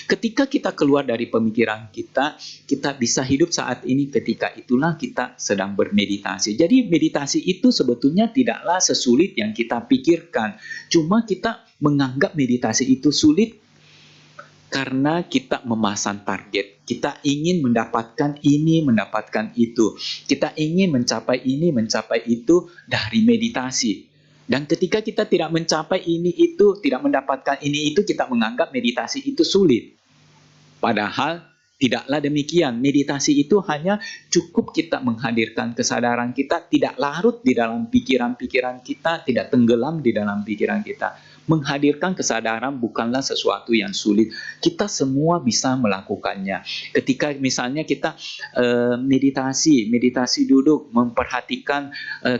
Ketika kita keluar dari pemikiran kita, kita bisa hidup saat ini. Ketika itulah kita sedang bermeditasi. Jadi meditasi itu sebetulnya tidaklah sesulit yang kita pikirkan. Cuma kita menganggap meditasi itu sulit karena kita memasang target. Kita ingin mendapatkan ini, mendapatkan itu. Kita ingin mencapai ini, mencapai itu dari meditasi. Dan ketika kita tidak mencapai ini itu, tidak mendapatkan ini itu, kita menganggap meditasi itu sulit. Padahal tidaklah demikian. Meditasi itu hanya cukup kita menghadirkan kesadaran kita, tidak larut di dalam pikiran-pikiran kita, tidak tenggelam di dalam pikiran kita. Menghadirkan kesadaran bukanlah sesuatu yang sulit. Kita semua bisa melakukannya. Ketika misalnya kita meditasi duduk, memperhatikan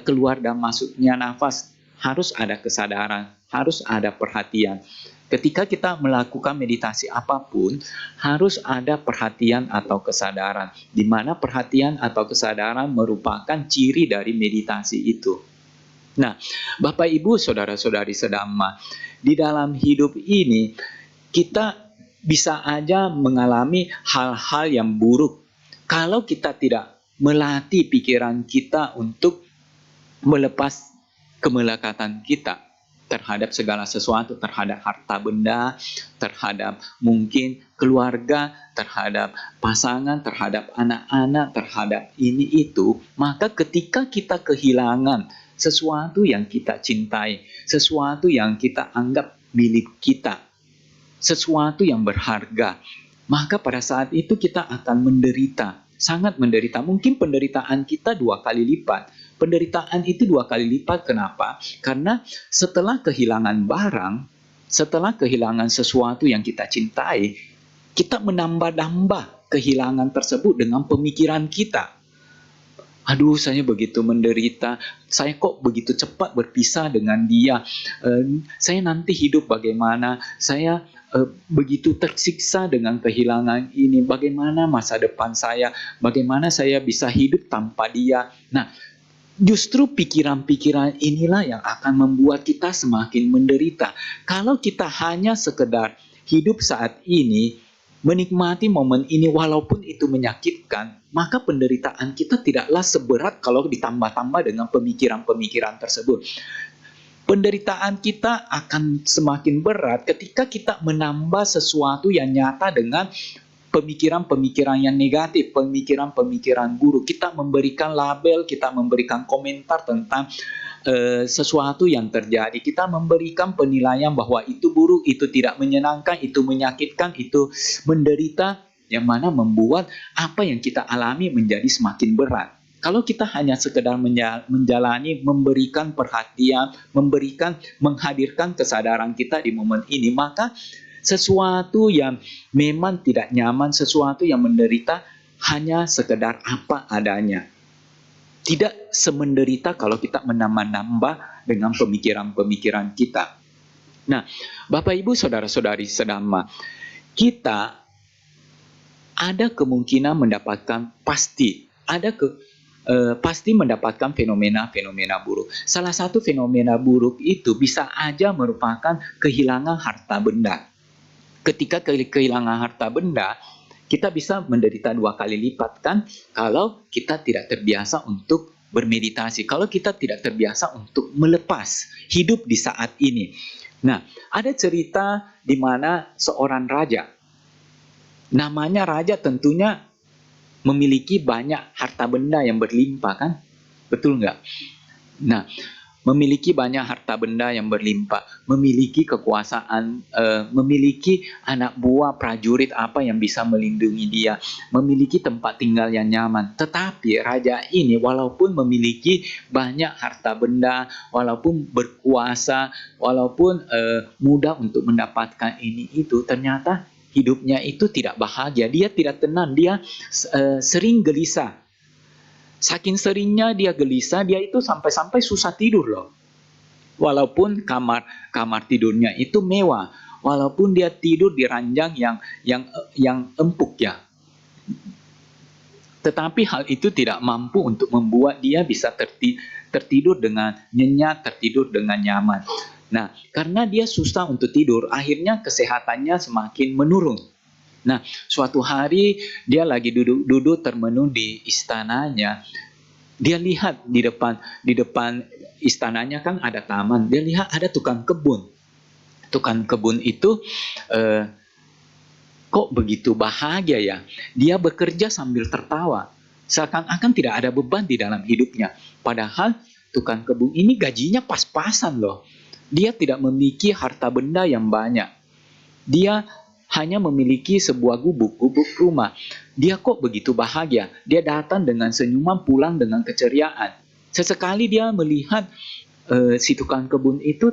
keluar dan masuknya nafas, harus ada kesadaran, harus ada perhatian. Ketika kita melakukan meditasi apapun, harus ada perhatian atau kesadaran, di mana perhatian atau kesadaran merupakan ciri dari meditasi itu. Nah, Bapak Ibu, saudara-saudari sedama, di dalam hidup ini kita bisa aja mengalami hal-hal yang buruk kalau kita tidak melatih pikiran kita untuk melepas kemelekatan kita terhadap segala sesuatu, terhadap harta benda, terhadap mungkin keluarga, terhadap pasangan, terhadap anak-anak, terhadap ini itu. Maka ketika kita kehilangan sesuatu yang kita cintai, sesuatu yang kita anggap milik kita, sesuatu yang berharga, maka pada saat itu kita akan menderita, sangat menderita. Mungkin penderitaan kita 2 kali lipat. Penderitaan itu 2 kali lipat. Kenapa? Karena setelah kehilangan barang, setelah kehilangan sesuatu yang kita cintai, kita menambah-nambah kehilangan tersebut dengan pemikiran kita. Aduh, saya begitu menderita. Saya kok begitu cepat berpisah dengan dia. Saya nanti hidup bagaimana? Saya begitu tersiksa dengan kehilangan ini. Bagaimana masa depan saya? Bagaimana saya bisa hidup tanpa dia? Nah, justru pikiran-pikiran inilah yang akan membuat kita semakin menderita. Kalau kita hanya sekedar hidup saat ini, menikmati momen ini walaupun itu menyakitkan, maka penderitaan kita tidaklah seberat kalau ditambah-tambah dengan pemikiran-pemikiran tersebut. Penderitaan kita akan semakin berat ketika kita menambah sesuatu yang nyata dengan pemikiran-pemikiran yang negatif, pemikiran-pemikiran buruk. Kita memberikan label, kita memberikan komentar tentang sesuatu yang terjadi. Kita memberikan penilaian bahwa itu buruk, itu tidak menyenangkan, itu menyakitkan, itu menderita, yang mana membuat apa yang kita alami menjadi semakin berat. Kalau kita hanya sekedar menjalani, memberikan perhatian, menghadirkan kesadaran kita di momen ini, maka sesuatu yang memang tidak nyaman, sesuatu yang menderita, hanya sekedar apa adanya. Tidak semenderita kalau kita menambah-nambah dengan pemikiran-pemikiran kita. Nah, Bapak Ibu saudara-saudari sedama, kita ada kemungkinan mendapatkan pasti, ada pasti mendapatkan fenomena-fenomena buruk. Salah satu fenomena buruk itu bisa aja merupakan kehilangan harta benda. Ketika kehilangan harta benda, kita bisa menderita 2 kali lipat kan kalau kita tidak terbiasa untuk bermeditasi, kalau kita tidak terbiasa untuk melepas hidup di saat ini. Nah, ada cerita di mana seorang raja, namanya raja tentunya memiliki banyak harta benda yang berlimpah kan? Betul nggak? Nah, memiliki banyak harta benda yang berlimpah, memiliki kekuasaan, memiliki anak buah prajurit apa yang bisa melindungi dia, memiliki tempat tinggal yang nyaman. Tetapi raja ini walaupun memiliki banyak harta benda, walaupun berkuasa, walaupun mudah untuk mendapatkan ini itu, ternyata hidupnya itu tidak bahagia, dia tidak tenang, dia sering gelisah. Saking seringnya dia gelisah, dia itu sampai-sampai susah tidur loh. Walaupun kamar tidurnya itu mewah, walaupun dia tidur di ranjang yang empuk ya. Tetapi hal itu tidak mampu untuk membuat dia bisa tertidur dengan nyenyak, tertidur dengan nyaman. Nah, karena dia susah untuk tidur, akhirnya kesehatannya semakin menurun. Nah, suatu hari dia lagi duduk termenung di istananya. Dia lihat di depan istananya kan ada taman. Dia lihat ada tukang kebun. Tukang kebun itu kok begitu bahagia ya? Dia bekerja sambil tertawa. Seakan-akan tidak ada beban di dalam hidupnya. Padahal tukang kebun ini gajinya pas-pasan loh. Dia tidak memiliki harta benda yang banyak. Dia hanya memiliki sebuah gubuk rumah. Dia kok begitu bahagia. Dia datang dengan senyuman, pulang dengan keceriaan. Sesekali dia melihat si tukang kebun itu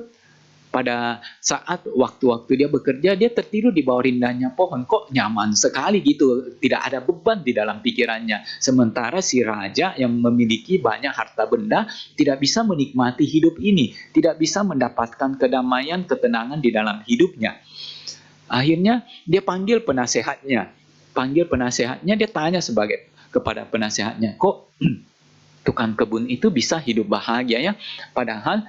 pada saat waktu-waktu dia bekerja, dia tertidur di bawah rindangnya pohon. Kok nyaman sekali gitu. Tidak ada beban di dalam pikirannya. Sementara si raja yang memiliki banyak harta benda tidak bisa menikmati hidup ini. Tidak bisa mendapatkan kedamaian, ketenangan di dalam hidupnya. Akhirnya dia panggil penasehatnya. Dia tanya kepada penasehatnya, kok tukang kebun itu bisa hidup bahagia ya? Padahal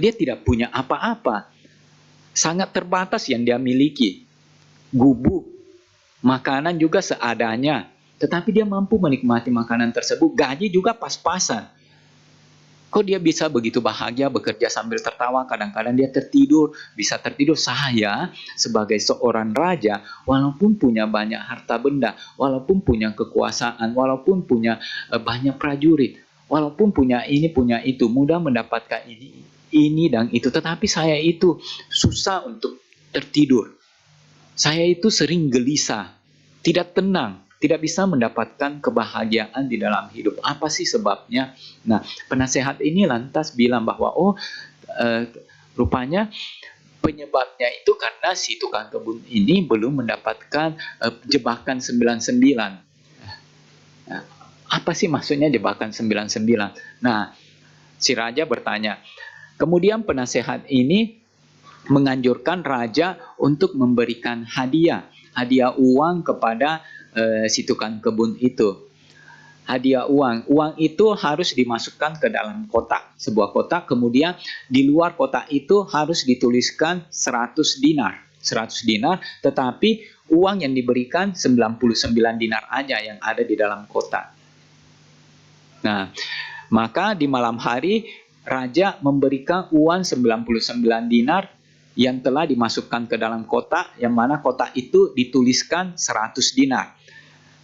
dia tidak punya apa-apa. Sangat terbatas yang dia miliki. Gubuk, makanan juga seadanya. Tetapi dia mampu menikmati makanan tersebut. Gaji juga pas-pasan. Kok dia bisa begitu bahagia bekerja sambil tertawa, kadang-kadang dia tertidur, bisa tertidur. Saya sebagai seorang raja, walaupun punya banyak harta benda, walaupun punya kekuasaan, walaupun punya banyak prajurit, walaupun punya ini, punya itu, mudah mendapatkan ini dan itu, tetapi saya itu susah untuk tertidur. Saya itu sering gelisah, tidak tenang, tidak bisa mendapatkan kebahagiaan di dalam hidup. Apa sih sebabnya? Nah, penasehat ini lantas bilang bahwa rupanya penyebabnya itu karena si tukang kebun ini belum mendapatkan jebakan 99. Nah, apa sih maksudnya jebakan 99? Nah, si raja bertanya. Kemudian penasehat ini menganjurkan raja untuk memberikan hadiah uang kepada si tukang kebun itu. Hadiah uang itu harus dimasukkan ke dalam kotak, sebuah kotak. Kemudian di luar kotak itu harus dituliskan 100 dinar, tetapi uang yang diberikan 99 dinar aja yang ada di dalam kotak. Nah, maka di malam hari raja memberikan uang 99 dinar yang telah dimasukkan ke dalam kotak, yang mana kotak itu dituliskan 100 dinar.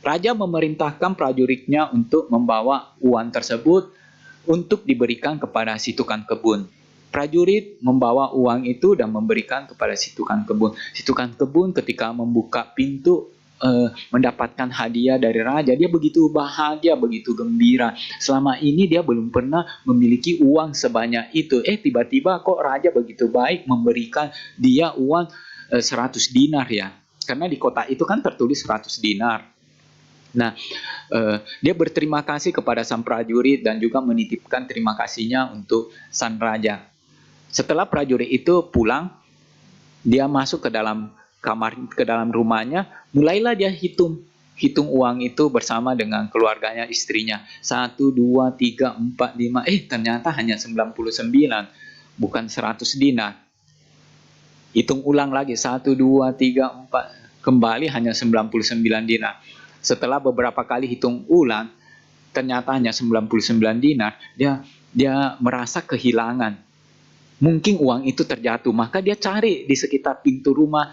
Raja memerintahkan prajuritnya untuk membawa uang tersebut untuk diberikan kepada si tukang kebun. Prajurit membawa uang itu dan memberikan kepada si tukang kebun. Si tukang kebun ketika membuka pintu mendapatkan hadiah dari raja, dia begitu bahagia, begitu gembira. Selama ini dia belum pernah memiliki uang sebanyak itu. Tiba-tiba kok raja begitu baik memberikan dia uang 100 dinar ya. Karena di kotak itu kan tertulis 100 dinar. Nah, dia berterima kasih kepada sang prajurit dan juga menitipkan terima kasihnya untuk sang raja. Setelah prajurit itu pulang, dia masuk ke dalam kamar, ke dalam rumahnya, mulailah dia hitung hitung uang itu bersama dengan keluarganya, istrinya. 1, 2, 3, 4, 5. Ternyata hanya 99, bukan 100 dinar. Hitung ulang lagi, 1, 2, 3, 4. Kembali hanya 99 dinar. Setelah beberapa kali hitung ulang, ternyata hanya 99 dinar. Dia merasa kehilangan. Mungkin uang itu terjatuh, maka dia cari di sekitar pintu rumah,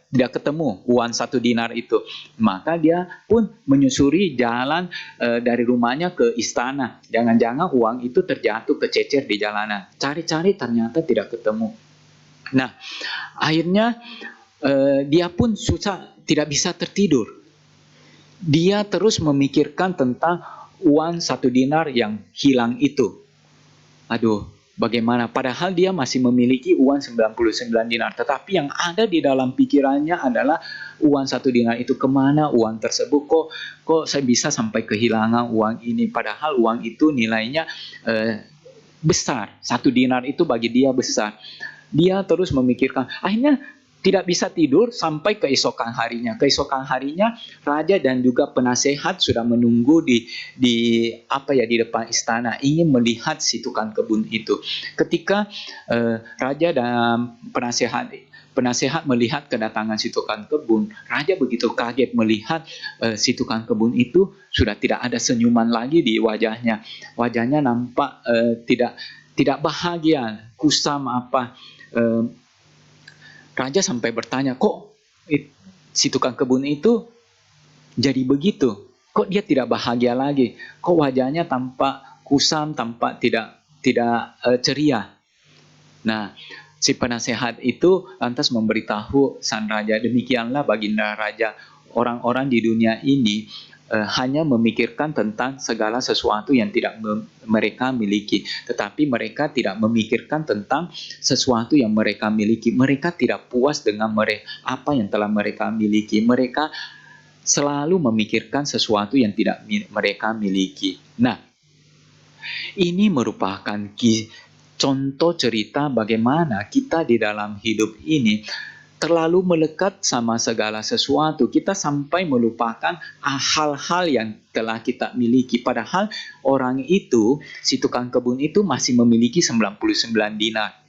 tidak ketemu uang 1 dinar itu. Maka dia pun menyusuri jalan dari rumahnya ke istana. Jangan-jangan uang itu terjatuh, kececer di jalanan. Cari-cari ternyata tidak ketemu. Nah, akhirnya dia pun susah, tidak bisa tertidur. Dia terus memikirkan tentang uang 1 dinar yang hilang itu. Aduh, bagaimana? Padahal dia masih memiliki uang 99 dinar. Tetapi yang ada di dalam pikirannya adalah uang 1 dinar itu kemana? Uang tersebut kok saya bisa sampai kehilangan uang ini? Padahal uang itu nilainya besar. 1 dinar itu bagi dia besar. Dia terus memikirkan. Akhirnya tidak bisa tidur sampai keesokan harinya. Keesokan harinya raja dan juga penasehat sudah menunggu di depan istana, ingin melihat si tukang kebun itu. Ketika raja dan penasehat melihat kedatangan si tukang kebun, raja begitu kaget melihat si tukang kebun itu sudah tidak ada senyuman lagi di wajahnya. Wajahnya nampak tidak bahagia, kusam apa. Raja sampai bertanya, kok si tukang kebun itu jadi begitu? Kok dia tidak bahagia lagi? Kok wajahnya tampak kusam, tampak tidak ceria? Nah, si penasehat itu lantas memberitahu sang raja, demikianlah baginda raja, orang-orang di dunia ini hanya memikirkan tentang segala sesuatu yang tidak mereka miliki. Tetapi mereka tidak memikirkan tentang sesuatu yang mereka miliki. Mereka tidak puas dengan apa yang telah mereka miliki. Mereka selalu memikirkan sesuatu yang tidak mereka miliki. Nah, ini merupakan contoh cerita bagaimana kita di dalam hidup ini terlalu melekat sama segala sesuatu. Kita sampai melupakan hal-hal yang telah kita miliki. Padahal orang itu, si tukang kebun itu masih memiliki 99 dinar.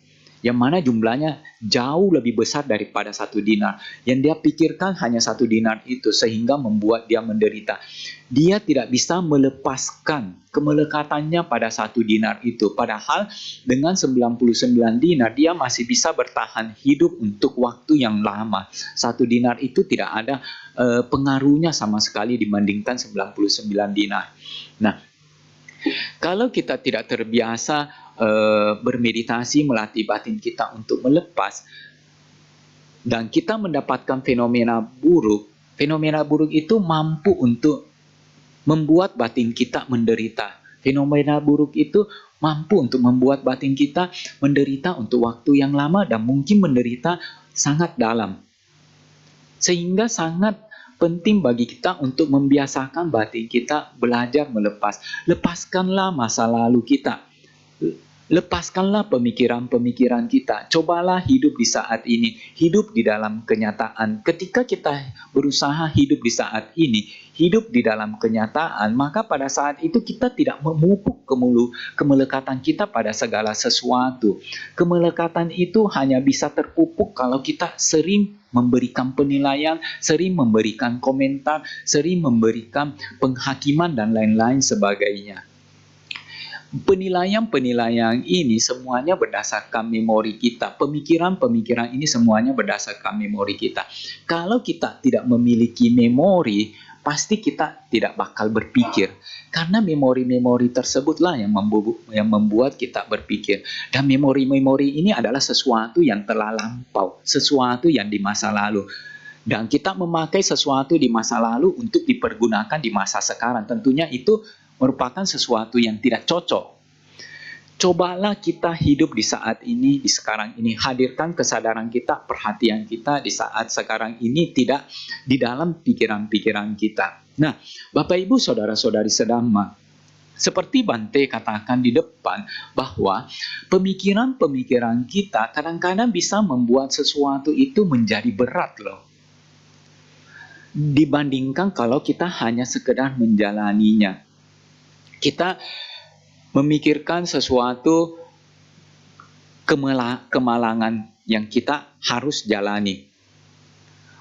Yang mana jumlahnya jauh lebih besar daripada 1 dinar. Yang dia pikirkan hanya 1 dinar itu, sehingga membuat dia menderita. Dia tidak bisa melepaskan kemelekatannya pada 1 dinar itu. Padahal dengan 99 dinar dia masih bisa bertahan hidup untuk waktu yang lama. 1 dinar itu tidak ada pengaruhnya sama sekali dibandingkan 99 dinar. Nah, kalau kita tidak terbiasa bermeditasi, melatih batin kita untuk melepas, dan kita mendapatkan fenomena buruk itu mampu untuk membuat batin kita menderita. Fenomena buruk itu mampu untuk membuat batin kita menderita untuk waktu yang lama dan mungkin menderita sangat dalam. Sehingga sangat penting bagi kita untuk membiasakan batin kita belajar melepas. Lepaskanlah masa lalu kita. Lepaskanlah pemikiran-pemikiran kita. Cobalah hidup di saat ini. Hidup di dalam kenyataan. Ketika kita berusaha hidup di saat ini, hidup di dalam kenyataan, maka pada saat itu kita tidak memupuk kemelekatan kita pada segala sesuatu. Kemelekatan itu hanya bisa terpupuk kalau kita sering memberikan penilaian, sering memberikan komentar, sering memberikan penghakiman dan lain-lain sebagainya. Penilaian-penilaian ini semuanya berdasarkan memori kita. Pemikiran-pemikiran ini semuanya berdasarkan memori kita. Kalau kita tidak memiliki memori, pasti kita tidak bakal berpikir. Karena memori-memori tersebutlah yang membuat kita berpikir. Dan memori-memori ini adalah sesuatu yang telah lampau, sesuatu yang di masa lalu. Dan kita memakai sesuatu di masa lalu untuk dipergunakan di masa sekarang. Tentunya itu merupakan sesuatu yang tidak cocok. Cobalah kita hidup di saat ini, di sekarang ini. Hadirkan kesadaran kita, perhatian kita di saat sekarang ini, tidak di dalam pikiran-pikiran kita. Nah, Bapak Ibu Saudara-saudari sedama, seperti Bante katakan di depan, bahwa pemikiran-pemikiran kita kadang-kadang bisa membuat sesuatu itu menjadi berat loh. dibandingkan kalau kita hanya sekedar menjalaninya. Kita memikirkan sesuatu kemalangan yang kita harus jalani.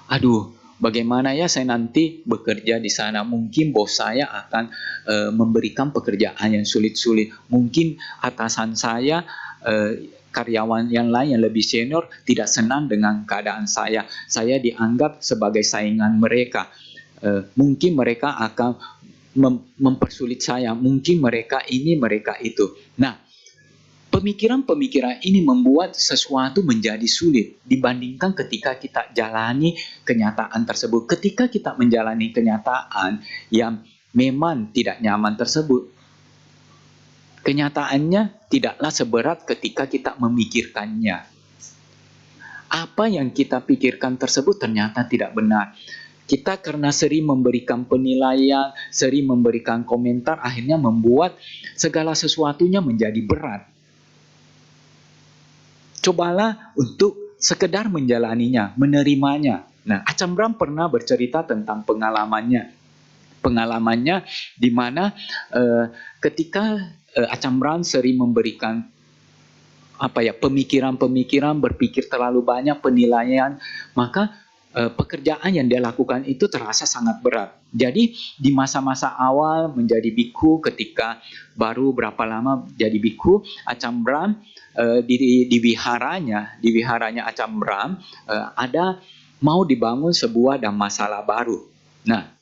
Aduh, bagaimana ya saya nanti bekerja di sana? Mungkin bos saya akan memberikan pekerjaan yang sulit-sulit. Mungkin atasan saya, karyawan yang lain yang lebih senior tidak senang dengan keadaan saya. Saya dianggap sebagai saingan mereka. Mungkin mereka akan mempersulit saya. Mungkin mereka ini, mereka itu. Nah, pemikiran-pemikiran ini membuat sesuatu menjadi sulit dibandingkan ketika kita jalani kenyataan tersebut. Ketika kita menjalani kenyataan yang memang tidak nyaman tersebut, kenyataannya tidaklah seberat ketika kita memikirkannya. Apa yang kita pikirkan tersebut ternyata tidak benar. Kita karena sering memberikan penilaian, sering memberikan komentar, akhirnya membuat segala sesuatunya menjadi berat. Cobalah untuk sekedar menjalaninya, menerimanya. Nah, Acham Brahm pernah bercerita tentang pengalamannya. Pengalamannya di mana ketika Acham Brahm sering memberikan pemikiran-pemikiran, berpikir terlalu banyak, penilaian, maka pekerjaan yang dia lakukan itu terasa sangat berat. Jadi di masa-masa awal menjadi biku, ketika baru berapa lama jadi biku, Acham Brahm di viharanya Acham Brahm ada mau dibangun sebuah dhammasala baru. Nah,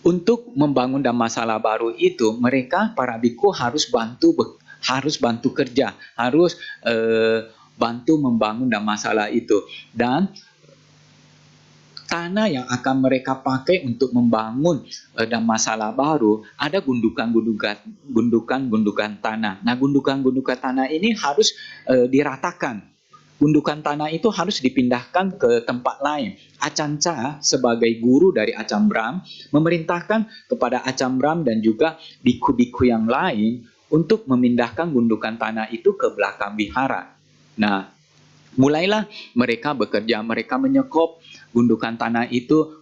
untuk membangun dhammasala baru itu, mereka para biku harus bantu kerja, harus bantu membangun dhammasala itu. Dan tanah yang akan mereka pakai untuk membangun dhammasala baru, ada gundukan-gundukan tanah. Nah, gundukan-gundukan tanah ini harus diratakan. Gundukan tanah itu harus dipindahkan ke tempat lain. Ajahn Chah sebagai guru dari Acham Brahm memerintahkan kepada Acham Brahm dan juga biku-biku yang lain untuk memindahkan gundukan tanah itu ke belakang vihara. Nah, mulailah mereka bekerja, mereka menyekop gundukan tanah itu,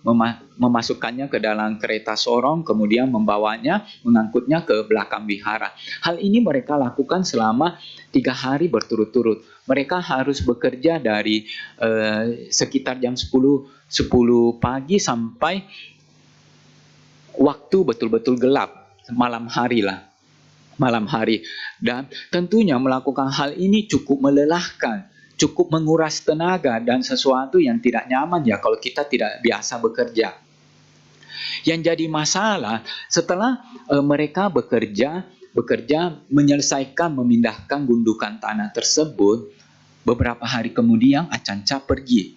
memasukkannya ke dalam kereta sorong, kemudian membawanya, mengangkutnya ke belakang vihara. Hal ini mereka lakukan selama 3 hari berturut-turut. Mereka harus bekerja dari sekitar jam 10 pagi sampai waktu betul-betul gelap, malam hari. Dan tentunya melakukan hal ini cukup melelahkan, cukup menguras tenaga dan sesuatu yang tidak nyaman ya kalau kita tidak biasa bekerja. Yang jadi masalah setelah mereka bekerja menyelesaikan memindahkan gundukan tanah tersebut, beberapa hari kemudian Ajahn Chah pergi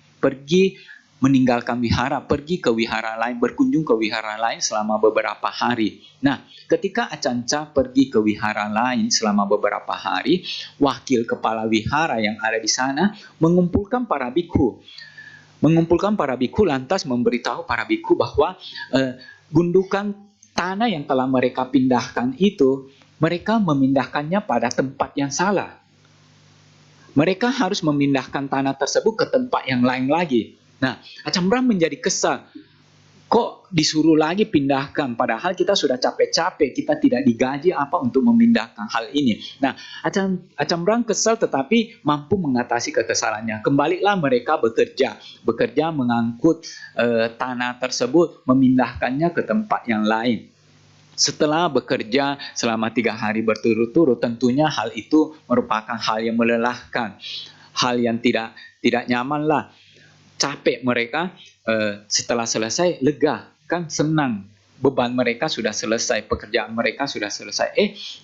meninggalkan wihara, pergi ke wihara lain, berkunjung ke wihara lain selama beberapa hari. Nah, ketika Ajahn Chah pergi ke wihara lain selama beberapa hari, wakil kepala wihara yang ada di sana mengumpulkan para bikhu. Lantas memberitahu para bikhu bahwa gundukan tanah yang telah mereka pindahkan itu, mereka memindahkannya pada tempat yang salah. Mereka harus memindahkan tanah tersebut ke tempat yang lain lagi. Nah, Acham Brahm menjadi kesal. Kok disuruh lagi pindahkan? Padahal kita sudah capek-capek, kita tidak digaji apa untuk memindahkan hal ini. Nah, Acham Brahm kesal tetapi mampu mengatasi kekesalannya. Kembalilah mereka bekerja mengangkut tanah tersebut, memindahkannya ke tempat yang lain. Setelah bekerja selama 3 hari berturut-turut, tentunya hal itu merupakan hal yang melelahkan, hal yang tidak nyaman lah. Capek mereka, setelah selesai lega, kan senang, beban mereka sudah selesai, pekerjaan mereka sudah selesai.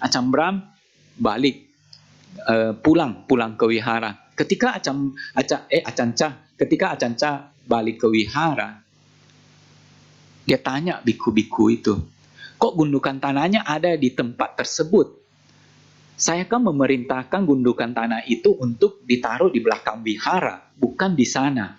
Acham Brahm balik, pulang ke wihara. Ketika Ajahn Chah balik ke wihara, dia tanya biku-biku itu, kok gundukan tanahnya ada di tempat tersebut? Saya kan memerintahkan gundukan tanah itu untuk ditaruh di belakang wihara, bukan di sana.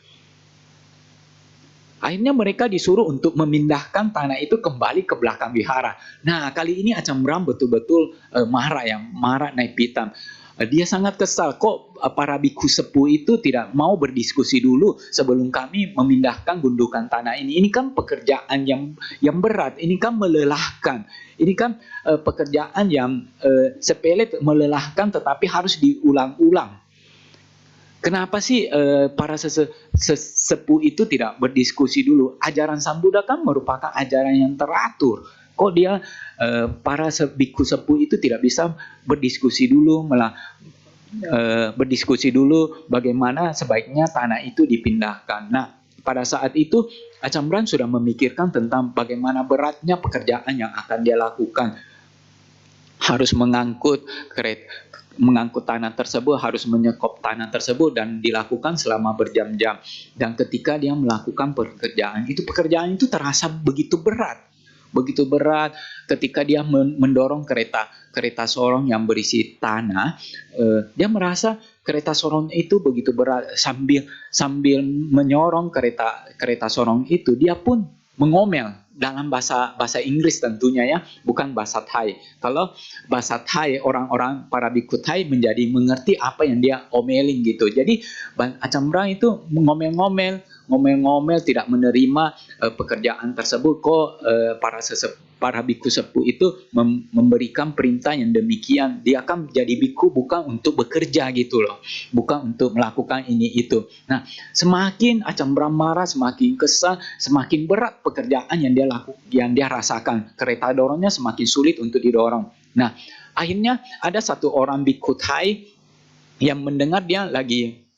Akhirnya mereka disuruh untuk memindahkan tanah itu kembali ke belakang wihara. Nah, kali ini Acamram betul-betul marah naik pitam. Dia sangat kesal, kok para biku sepuh itu tidak mau berdiskusi dulu sebelum kami memindahkan gundukan tanah ini. Ini kan pekerjaan yang berat, ini kan melelahkan. Ini kan pekerjaan yang sepele, melelahkan, tetapi harus diulang-ulang. Kenapa sih para sesepuh itu tidak berdiskusi dulu? Ajaran Sang Buddha kan merupakan ajaran yang teratur. Kok dia para biku sepuh itu tidak bisa berdiskusi dulu, malah berdiskusi dulu bagaimana sebaiknya tanah itu dipindahkan. Nah, pada saat itu Acamran sudah memikirkan tentang bagaimana beratnya pekerjaan yang akan dia lakukan. Harus mengangkut tanah tersebut, harus menyekop tanah tersebut, dan dilakukan selama berjam-jam. Dan ketika dia melakukan pekerjaan itu terasa begitu berat ketika dia mendorong kereta sorong yang berisi tanah. Dia merasa kereta sorong itu begitu berat. Sambil menyorong kereta sorong itu, dia pun mengomel dalam bahasa Inggris tentunya ya, bukan bahasa Thai. Kalau bahasa Thai, orang-orang para biku Thai menjadi mengerti apa yang dia omelin gitu. Jadi Acamran itu ngomel-ngomel, tidak menerima pekerjaan tersebut. Kok para biku sepuh itu memberikan perintah yang demikian? Dia akan jadi biku bukan untuk bekerja gitu loh, bukan untuk melakukan ini itu. Nah, semakin Acamran marah, semakin kesal, semakin berat pekerjaan yang dia rasakan. Kereta dorongnya semakin sulit untuk didorong. Nah, akhirnya ada satu orang biku Thai yang mendengar dia lagi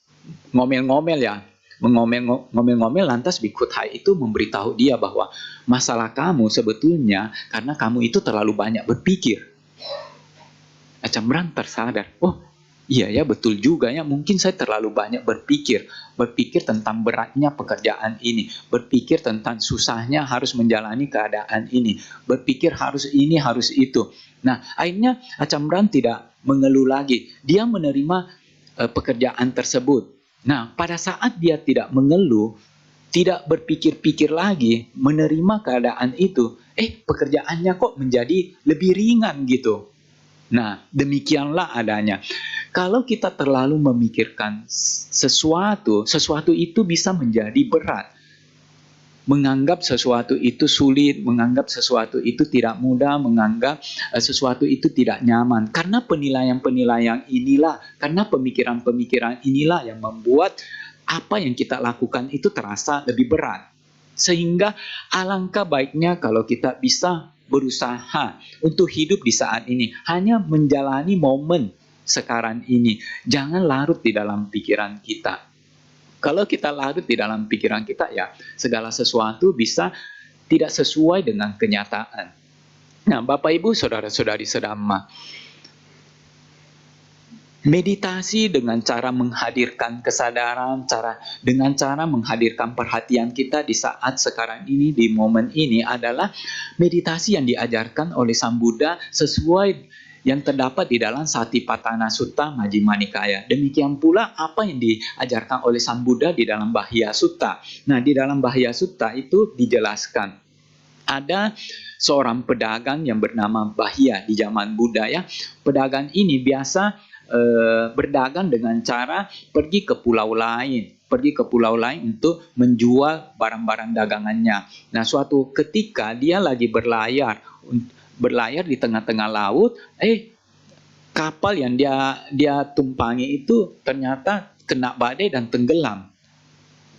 ngomel-ngomel ya. Ngomel-ngomel, lantas biku Thai itu memberitahu dia bahwa masalah kamu sebetulnya karena kamu itu terlalu banyak berpikir. Acamran tersadar, oh iya ya, betul juga ya, mungkin saya terlalu banyak berpikir tentang beratnya pekerjaan ini, berpikir tentang susahnya harus menjalani keadaan ini, berpikir harus ini, harus itu. Nah, akhirnya Acamran tidak mengeluh lagi, dia menerima pekerjaan tersebut. Nah, pada saat dia tidak mengeluh, tidak berpikir-pikir lagi, menerima keadaan itu, pekerjaannya kok menjadi lebih ringan gitu. Nah, demikianlah adanya. Kalau kita terlalu memikirkan sesuatu itu bisa menjadi berat. Menganggap sesuatu itu sulit, menganggap sesuatu itu tidak mudah, menganggap sesuatu itu tidak nyaman. Karena penilaian-penilaian inilah, karena pemikiran-pemikiran inilah yang membuat apa yang kita lakukan itu terasa lebih berat. Sehingga alangkah baiknya kalau kita bisa berusaha untuk hidup di saat ini, hanya menjalani momen sekarang ini. Jangan larut di dalam pikiran kita. Kalau kita larut di dalam pikiran kita, ya segala sesuatu bisa tidak sesuai dengan kenyataan. Nah, Bapak Ibu, saudara-saudari sedama, meditasi dengan cara menghadirkan kesadaran, dengan cara menghadirkan perhatian kita di saat sekarang ini, di momen ini, adalah meditasi yang diajarkan oleh Sang Buddha sesuai yang terdapat di dalam Satipatthana Sutta Majjhima Nikaya. Demikian pula apa yang diajarkan oleh Sang Buddha di dalam Bahya Sutta. Nah, di dalam Bahya Sutta itu dijelaskan ada seorang pedagang yang bernama Bahya di zaman Buddha ya. Pedagang ini biasa berdagang dengan cara pergi ke pulau lain untuk menjual barang-barang dagangannya. Nah, suatu ketika dia lagi berlayar di tengah-tengah laut, kapal yang dia tumpangi itu ternyata kena badai dan tenggelam.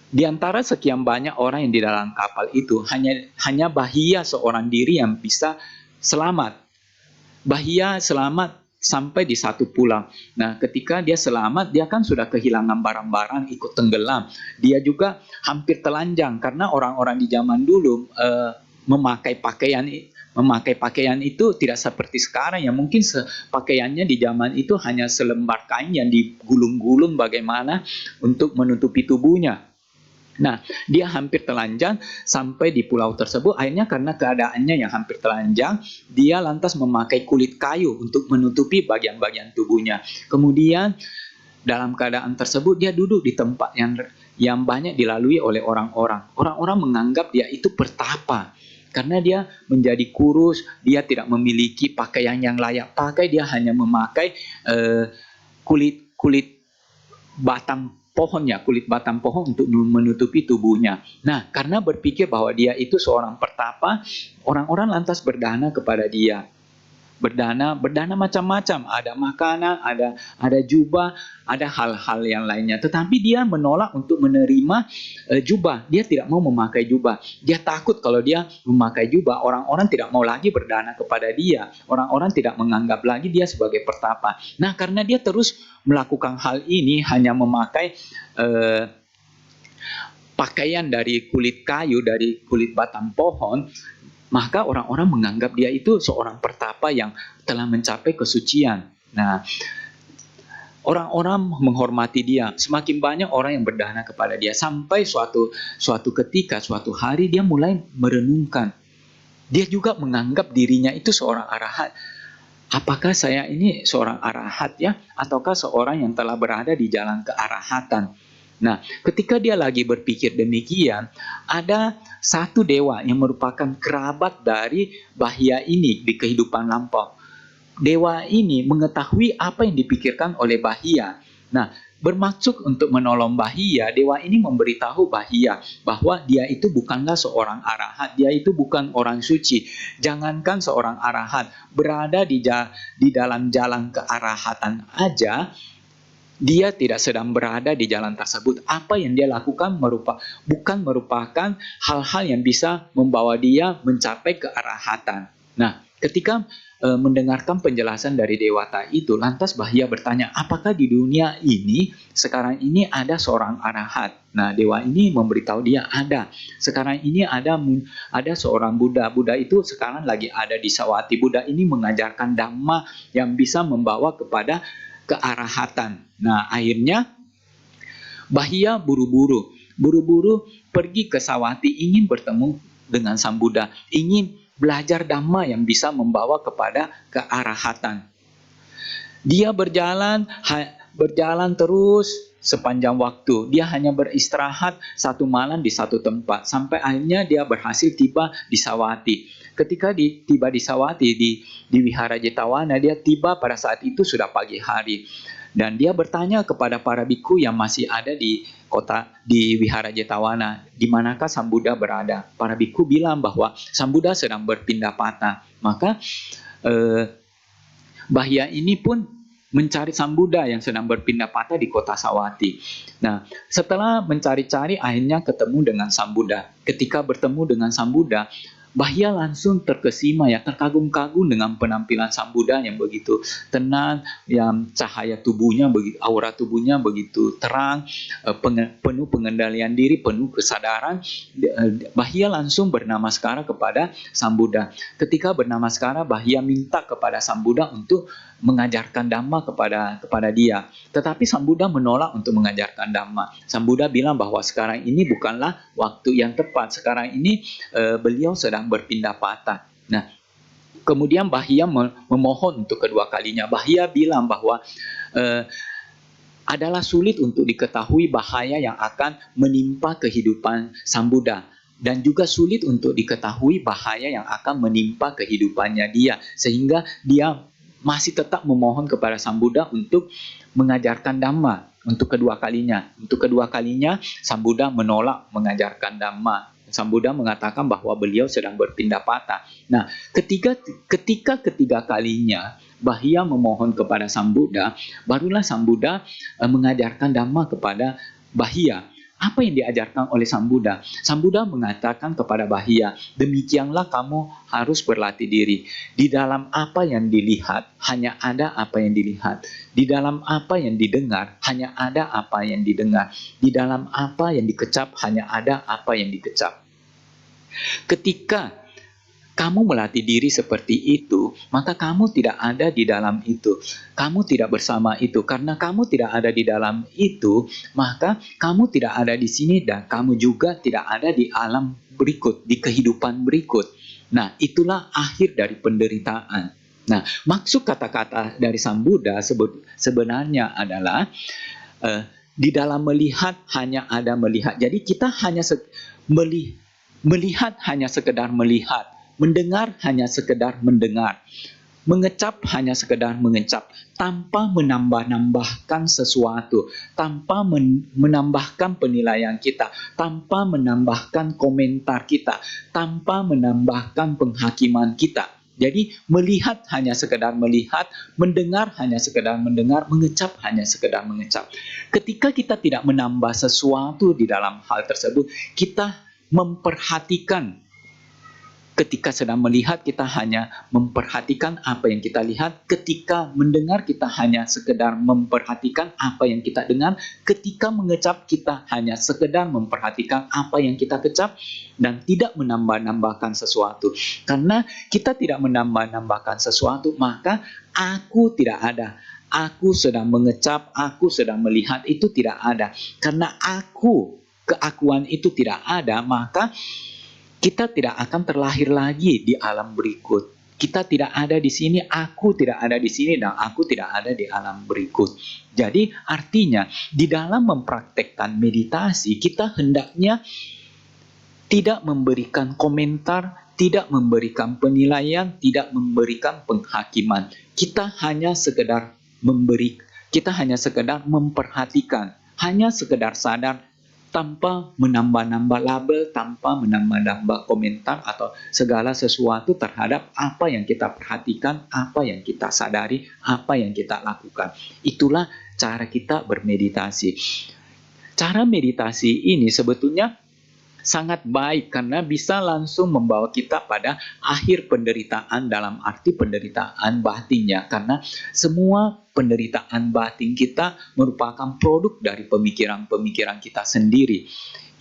Di antara sekian banyak orang yang di dalam kapal itu, hanya Bahya seorang diri yang bisa selamat. Bahya selamat sampai di satu pulau. Nah, ketika dia selamat, dia kan sudah kehilangan barang-barang, ikut tenggelam. Dia juga hampir telanjang karena orang-orang di zaman dulu memakai pakaian itu tidak seperti sekarang ya. Mungkin pakaiannya di zaman itu hanya selembar kain yang digulung-gulung bagaimana untuk menutupi tubuhnya. Nah, dia hampir telanjang sampai di pulau tersebut. Akhirnya karena keadaannya yang hampir telanjang, dia lantas memakai kulit kayu untuk menutupi bagian-bagian tubuhnya. Kemudian dalam keadaan tersebut dia duduk di tempat yang banyak dilalui oleh orang-orang. Orang-orang menganggap dia itu pertapa. Karena dia menjadi kurus, dia tidak memiliki pakaian yang layak pakai, dia hanya memakai kulit batang pohon untuk menutupi tubuhnya. Nah, karena berpikir bahwa dia itu seorang pertapa, orang-orang lantas berdana kepada dia. Berdana macam-macam, ada makanan, ada jubah, ada hal-hal yang lainnya. Tetapi dia menolak untuk menerima jubah. Dia tidak mau memakai jubah. Dia takut kalau dia memakai jubah, orang-orang tidak mau lagi berdana kepada dia. Orang-orang tidak menganggap lagi dia sebagai pertapa. Nah, karena dia terus melakukan hal ini, hanya memakai pakaian dari kulit kayu, dari kulit batang pohon, maka orang-orang menganggap dia itu seorang pertapa yang telah mencapai kesucian. Nah, orang-orang menghormati dia. Semakin banyak orang yang berdana kepada dia. Sampai suatu ketika, suatu hari dia mulai merenungkan. Dia juga menganggap dirinya itu seorang arahat. Apakah saya ini seorang arahat ya? Ataukah seorang yang telah berada di jalan kearahatan? Nah, ketika dia lagi berpikir demikian, ada satu dewa yang merupakan kerabat dari Bahia ini di kehidupan lampau. Dewa ini mengetahui apa yang dipikirkan oleh Bahia. Nah, bermaksud untuk menolong Bahia, dewa ini memberitahu Bahia bahwa dia itu bukanlah seorang arahat, dia itu bukan orang suci. Jangankan seorang arahat, berada di dalam jalan kearahatan aja, dia tidak sedang berada di jalan tersebut. Apa yang dia lakukan bukan merupakan hal-hal yang bisa membawa dia mencapai kearahatan. Nah, ketika mendengarkan penjelasan dari dewata itu, lantas Bahia bertanya, apakah di dunia ini sekarang ini ada seorang arahat? Nah, dewa ini memberitahu dia ada. Sekarang ini ada seorang Buddha. Buddha itu sekarang lagi ada di Sawati. Buddha ini mengajarkan Dhamma yang bisa membawa kepada kearahatan. Nah, akhirnya Bahia buru-buru pergi ke Sawati, ingin bertemu dengan Sang Buddha, ingin belajar Dhamma yang bisa membawa kepada kearahatan. Dia berjalan terus sepanjang waktu. Dia hanya beristirahat satu malam di satu tempat, sampai akhirnya dia berhasil tiba di Sawati. Ketika tiba di Sawati, di Wihara Jetawana, dia tiba pada saat itu sudah pagi hari. Dan dia bertanya kepada para biku yang masih ada di Wihara Jetawana, di manakah Sang Buddha berada. Para biku bilang bahwa Sang Buddha sedang berpindah patah. Maka Bahia ini pun mencari Sang Buddha yang sedang berpindah patah di kota Sawati. Nah, setelah mencari-cari, akhirnya ketemu dengan Sang Buddha. Ketika bertemu dengan Sang Buddha, Bahia langsung terkesima, terkagum-kagum dengan penampilan Sang Buddha yang begitu tenang, yang cahaya tubuhnya, aura tubuhnya begitu terang, penuh pengendalian diri, penuh kesadaran. Bahia langsung bernamaskara kepada Sang Buddha. Ketika bernamaskara, Bahia minta kepada Sang Buddha untuk mengajarkan Dhamma kepada dia. Tetapi Sang Buddha menolak untuk mengajarkan Dhamma. Sang Buddha bilang bahwa sekarang ini bukanlah waktu yang tepat. Sekarang ini beliau sedang berpindah patah. Nah, kemudian Bahia memohon untuk kedua kalinya. Bahia bilang bahwa adalah sulit untuk diketahui bahaya yang akan menimpa kehidupan Sang Buddha. Dan juga sulit untuk diketahui bahaya yang akan menimpa kehidupannya dia. Sehingga dia masih tetap memohon kepada Sang Buddha untuk mengajarkan Dhamma untuk kedua kalinya. Untuk kedua kalinya, Sang Buddha menolak mengajarkan Dhamma. Sang Buddha mengatakan bahwa beliau sedang berpindah patah. Nah, ketika ketiga kalinya Bahia memohon kepada Sang Buddha, barulah Sang Buddha mengajarkan Dhamma kepada Bahia. Apa yang diajarkan oleh Sang Buddha? Sang Buddha mengatakan kepada Bahia, demikianlah kamu harus berlatih diri. Di dalam apa yang dilihat, hanya ada apa yang dilihat. Di dalam apa yang didengar, hanya ada apa yang didengar. Di dalam apa yang dikecap, hanya ada apa yang dikecap. Ketika kamu melatih diri seperti itu, maka kamu tidak ada di dalam itu. Kamu tidak bersama itu. Karena kamu tidak ada di dalam itu, maka kamu tidak ada di sini dan kamu juga tidak ada di alam berikut, di kehidupan berikut. Nah, itulah akhir dari penderitaan. Nah, maksud kata-kata dari Sang Buddha sebenarnya adalah di dalam melihat hanya ada melihat. Jadi kita hanya melihat hanya sekedar melihat, mendengar hanya sekedar mendengar, mengecap hanya sekedar mengecap, tanpa menambah-nambahkan sesuatu, tanpa menambahkan penilaian kita, tanpa menambahkan komentar kita, tanpa menambahkan penghakiman kita. Jadi melihat hanya sekedar melihat, mendengar hanya sekedar mendengar, mengecap hanya sekedar mengecap. Ketika kita tidak menambah sesuatu di dalam hal tersebut, kita memperhatikan. Ketika sedang melihat, kita hanya memperhatikan apa yang kita lihat. Ketika mendengar, kita hanya sekedar memperhatikan apa yang kita dengar. Ketika mengecap, kita hanya sekedar memperhatikan apa yang kita kecap dan tidak menambah-nambahkan sesuatu. Karena kita tidak menambah-nambahkan sesuatu, maka aku tidak ada. Aku sedang mengecap, aku sedang melihat, itu tidak ada. Karena keakuan itu tidak ada, maka kita tidak akan terlahir lagi di alam berikut. Kita tidak ada di sini, aku tidak ada di sini, dan aku tidak ada di alam berikut. Jadi artinya di dalam mempraktekkan meditasi, kita hendaknya tidak memberikan komentar, tidak memberikan penilaian, tidak memberikan penghakiman. Kita hanya sekedar memperhatikan, hanya sekedar sadar, tanpa menambah-nambah label, tanpa menambah-nambah komentar atau segala sesuatu terhadap apa yang kita perhatikan, apa yang kita sadari, apa yang kita lakukan. Itulah cara kita bermeditasi. Cara meditasi ini sebetulnya sangat baik karena bisa langsung membawa kita pada akhir penderitaan, dalam arti penderitaan batinnya. Karena semua penderitaan batin kita merupakan produk dari pemikiran-pemikiran kita sendiri.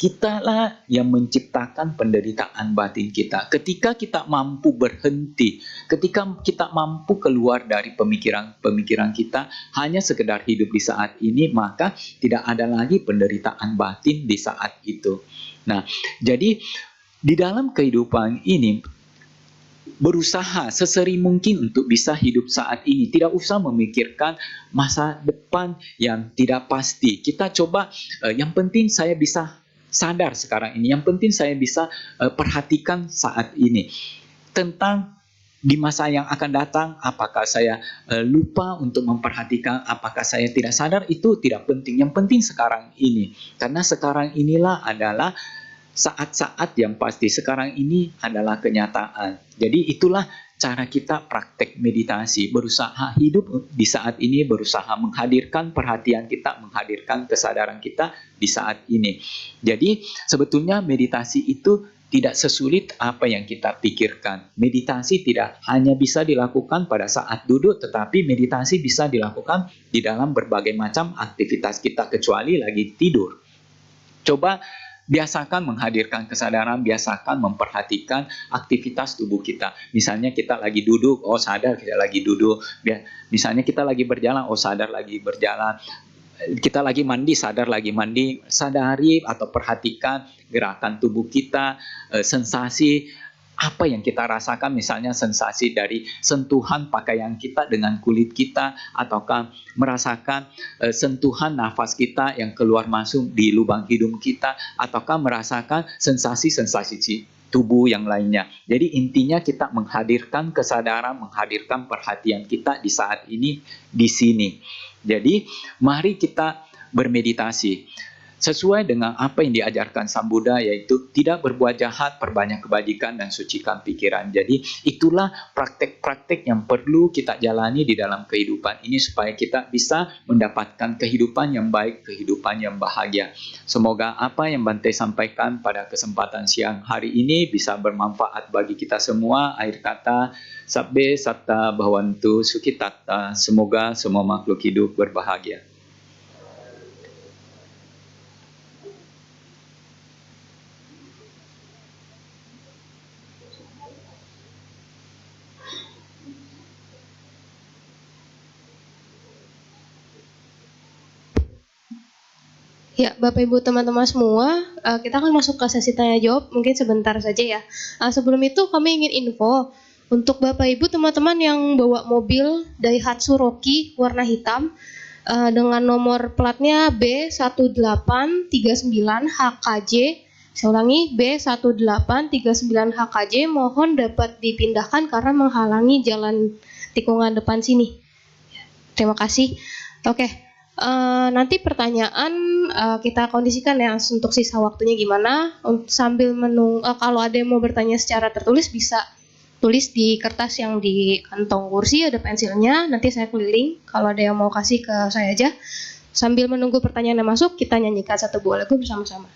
Kitalah yang menciptakan penderitaan batin kita. Ketika kita mampu berhenti, ketika kita mampu keluar dari pemikiran-pemikiran kita, hanya sekedar hidup di saat ini, maka tidak ada lagi penderitaan batin di saat itu. Nah, jadi di dalam kehidupan ini berusaha sesering mungkin untuk bisa hidup saat ini. Tidak usah memikirkan masa depan yang tidak pasti. Kita coba, yang penting saya bisa sadar sekarang ini. Yang penting saya bisa perhatikan saat ini. Tentang di masa yang akan datang, apakah saya lupa untuk memperhatikan, apakah saya tidak sadar, itu tidak penting. Yang penting sekarang ini. Karena sekarang inilah adalah saat-saat yang pasti. Sekarang ini adalah kenyataan. Jadi itulah cara kita praktek meditasi. Berusaha hidup di saat ini, berusaha menghadirkan perhatian kita, menghadirkan kesadaran kita di saat ini. Jadi sebetulnya meditasi itu tidak sesulit apa yang kita pikirkan. Meditasi tidak hanya bisa dilakukan pada saat duduk, tetapi meditasi bisa dilakukan di dalam berbagai macam aktivitas kita, kecuali lagi tidur. Coba biasakan menghadirkan kesadaran, biasakan memperhatikan aktivitas tubuh kita. Misalnya kita lagi duduk, oh sadar kita lagi duduk. Misalnya kita lagi berjalan, oh sadar lagi berjalan. Kita lagi mandi, sadar lagi mandi. Sadari atau perhatikan gerakan tubuh kita, sensasi apa yang kita rasakan, misalnya sensasi dari sentuhan pakaian kita dengan kulit kita, ataukah merasakan sentuhan nafas kita yang keluar masuk di lubang hidung kita, ataukah merasakan sensasi-sensasi tubuh yang lainnya. Jadi intinya kita menghadirkan kesadaran, menghadirkan perhatian kita di saat ini, di sini. Jadi mari kita bermeditasi sesuai dengan apa yang diajarkan Sang Buddha, yaitu tidak berbuat jahat, perbanyak kebajikan, dan sucikan pikiran. Jadi itulah praktek-praktek yang perlu kita jalani di dalam kehidupan ini supaya kita bisa mendapatkan kehidupan yang baik, kehidupan yang bahagia. Semoga apa yang Bante sampaikan pada kesempatan siang hari ini bisa bermanfaat bagi kita semua. Akhir kata, Sabbe Satta Bhavantu Sukhitatta. Semoga semua makhluk hidup berbahagia. Ya, Bapak Ibu teman-teman semua, kita akan masuk ke sesi tanya jawab, mungkin sebentar saja ya. Sebelum itu kami ingin info untuk Bapak Ibu teman-teman yang bawa mobil Daihatsu Rocky warna hitam, dengan nomor platnya B1839HKJ. Saya ulangi, B1839HKJ, mohon dapat dipindahkan karena menghalangi jalan tikungan depan sini. Terima kasih. Oke, nanti pertanyaan kita kondisikan ya untuk sisa waktunya gimana. Sambil menunggu, kalau ada yang mau bertanya secara tertulis bisa tulis di kertas yang di kantong kursi, ada pensilnya. Nanti saya keliling. Kalau ada yang mau kasih ke saya aja. Sambil menunggu pertanyaan yang masuk, kita nyanyikan satu buah lagu bersama-sama.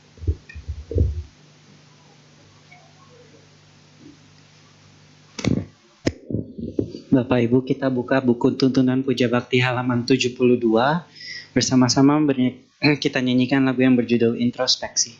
Bapak Ibu, kita buka buku tuntunan Puja Bakti halaman 72. Bersama-sama kita nyanyikan lagu yang berjudul Introspeksi.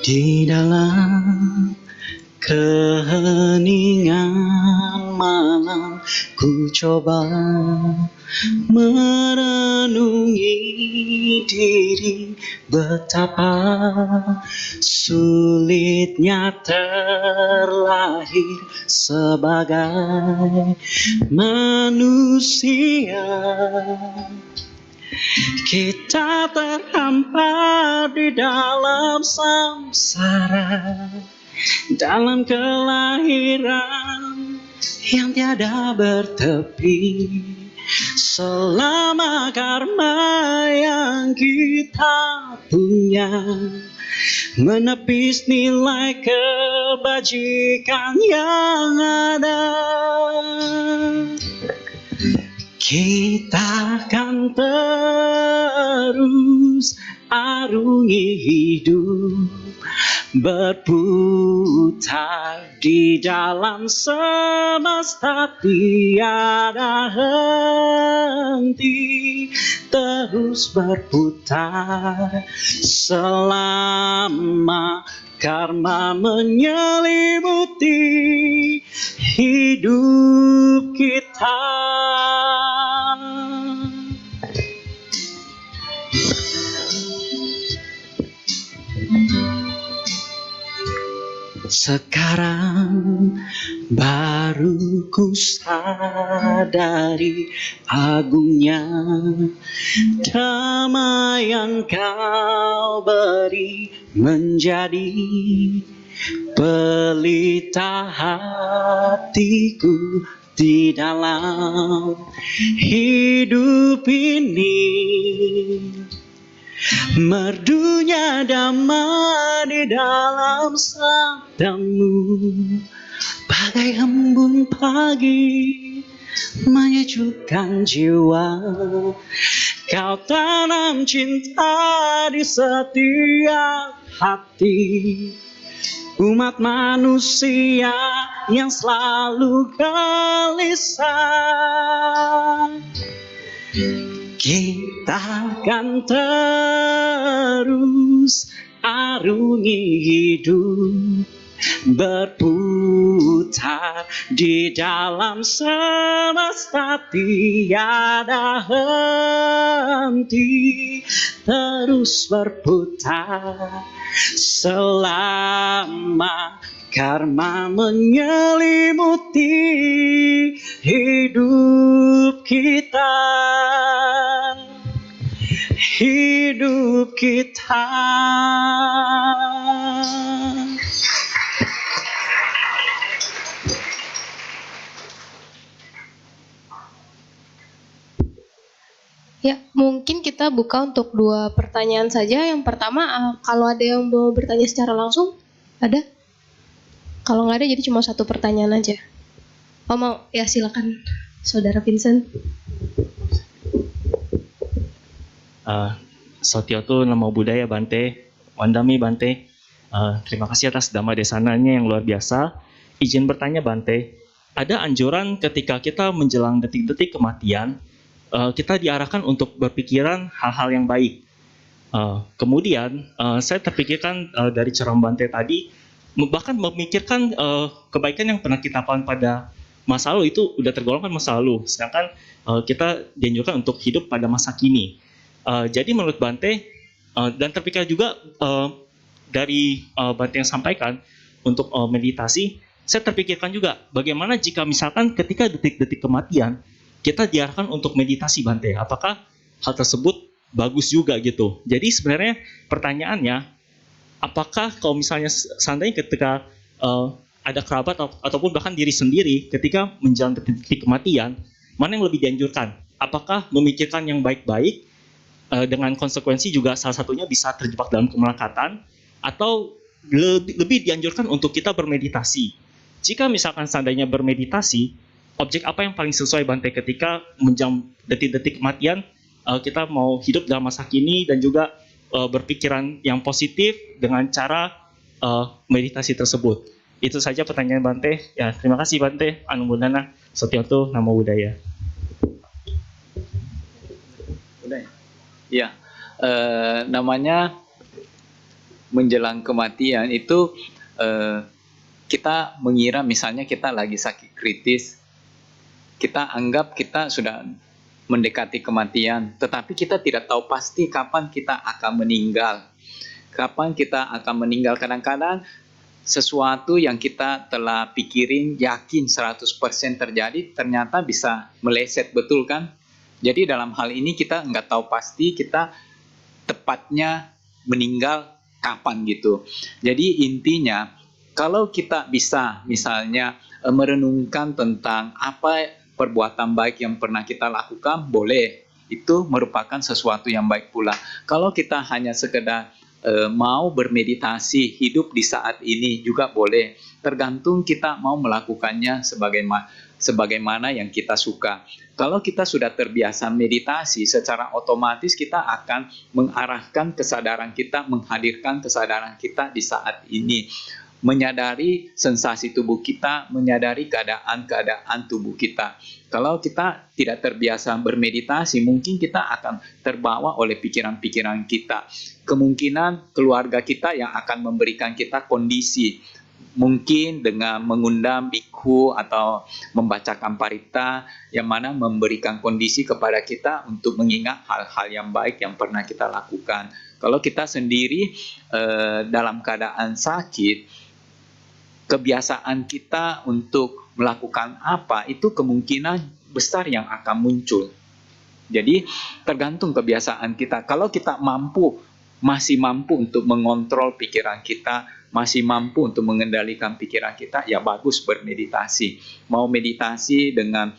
Di dalam keheningan malam ku coba merenungi diri, betapa sulitnya terlahir sebagai manusia. Kita terhampar di dalam samsara, dalam kelahiran yang tiada bertepi. Selama karma yang kita punya menepis nilai kebajikan yang ada, kita akan terus arungi hidup, berputar di dalam semesta tiada henti, terus berputar selama karma menyelimuti hidup kita. Sekarang baru ku sadari agungnya damai yang kau beri, menjadi pelita hatiku di dalam hidup ini. Merdunya damai di dalam sabdamu, bagai embun pagi menyejukkan jiwa. Kau tanam cinta di setiap hati umat manusia yang selalu gelisah. Kita akan terus arungi hidup, berputar di dalam semesta tiada henti, terus berputar selama karma menyelimuti hidup kita. Hidup kita. Ya, mungkin kita buka untuk 2 pertanyaan saja. Yang pertama, kalau ada yang mau bertanya secara langsung, ada? Kalau nggak ada, jadi cuma 1 pertanyaan aja. Oh, mau? Ya, silakan, Saudara Vincent. Sotiotu Namo Buddhaya Bante, Wandami Bante. Terima kasih atas Dhamma Desananya yang luar biasa. Izin bertanya Bante, ada anjuran ketika kita menjelang detik-detik kematian, kita diarahkan untuk berpikiran hal-hal yang baik. Kemudian saya terpikirkan dari ceramah Bante tadi, bahkan memikirkan kebaikan yang pernah kita lakukan pada masa lalu itu udah tergolongkan masa lalu, sedangkan kita dianjurkan untuk hidup pada masa kini. Jadi menurut Bante, dan terpikir juga dari Bante yang sampaikan untuk meditasi, saya terpikirkan juga bagaimana jika misalkan ketika detik-detik kematian kita diarahkan untuk meditasi Bante, apakah hal tersebut bagus juga gitu. Jadi sebenarnya pertanyaannya, apakah kalau misalnya seandainya ketika ada kerabat ataupun bahkan diri sendiri ketika menjalani detik-detik kematian, mana yang lebih dianjurkan? Apakah memikirkan yang baik-baik dengan konsekuensi juga salah satunya bisa terjebak dalam kemelekatan, atau lebih dianjurkan untuk kita bermeditasi? Jika misalkan seandainya bermeditasi, objek apa yang paling sesuai Bante ketika menjelang detik-detik kematian, kita mau hidup dalam masa kini dan juga berpikiran yang positif dengan cara meditasi tersebut? Itu saja pertanyaan Bante. Ya, terima kasih Bante. Anumodana Setyoto Namo Buddhaya. Ya, namanya menjelang kematian itu kita mengira misalnya kita lagi sakit kritis, kita anggap kita sudah mendekati kematian, tetapi kita tidak tahu pasti kapan kita akan meninggal. Kapan kita akan meninggal, kadang-kadang sesuatu yang kita telah pikirin yakin 100% terjadi, ternyata bisa meleset, betul kan? Jadi dalam hal ini kita nggak tahu pasti kita tepatnya meninggal kapan gitu. Jadi intinya, kalau kita bisa misalnya merenungkan tentang apa perbuatan baik yang pernah kita lakukan, boleh. Itu merupakan sesuatu yang baik pula. Kalau kita hanya sekedar mau bermeditasi, hidup di saat ini juga boleh. Tergantung kita mau melakukannya sebagaimana yang kita suka. Kalau kita sudah terbiasa meditasi, secara otomatis kita akan mengarahkan kesadaran kita, menghadirkan kesadaran kita di saat ini. Menyadari sensasi tubuh kita, menyadari keadaan-keadaan tubuh kita. Kalau kita tidak terbiasa bermeditasi, mungkin kita akan terbawa oleh pikiran-pikiran kita. Kemungkinan keluarga kita yang akan memberikan kita kondisi, mungkin dengan mengundang bikhu atau membacakan parita yang mana memberikan kondisi kepada kita untuk mengingat hal-hal yang baik yang pernah kita lakukan. Kalau kita sendiri dalam keadaan sakit, kebiasaan kita untuk melakukan apa itu kemungkinan besar yang akan muncul. Jadi tergantung kebiasaan kita. Kalau kita masih mampu untuk mengontrol pikiran kita, masih mampu untuk mengendalikan pikiran kita, ya bagus bermeditasi. Mau meditasi dengan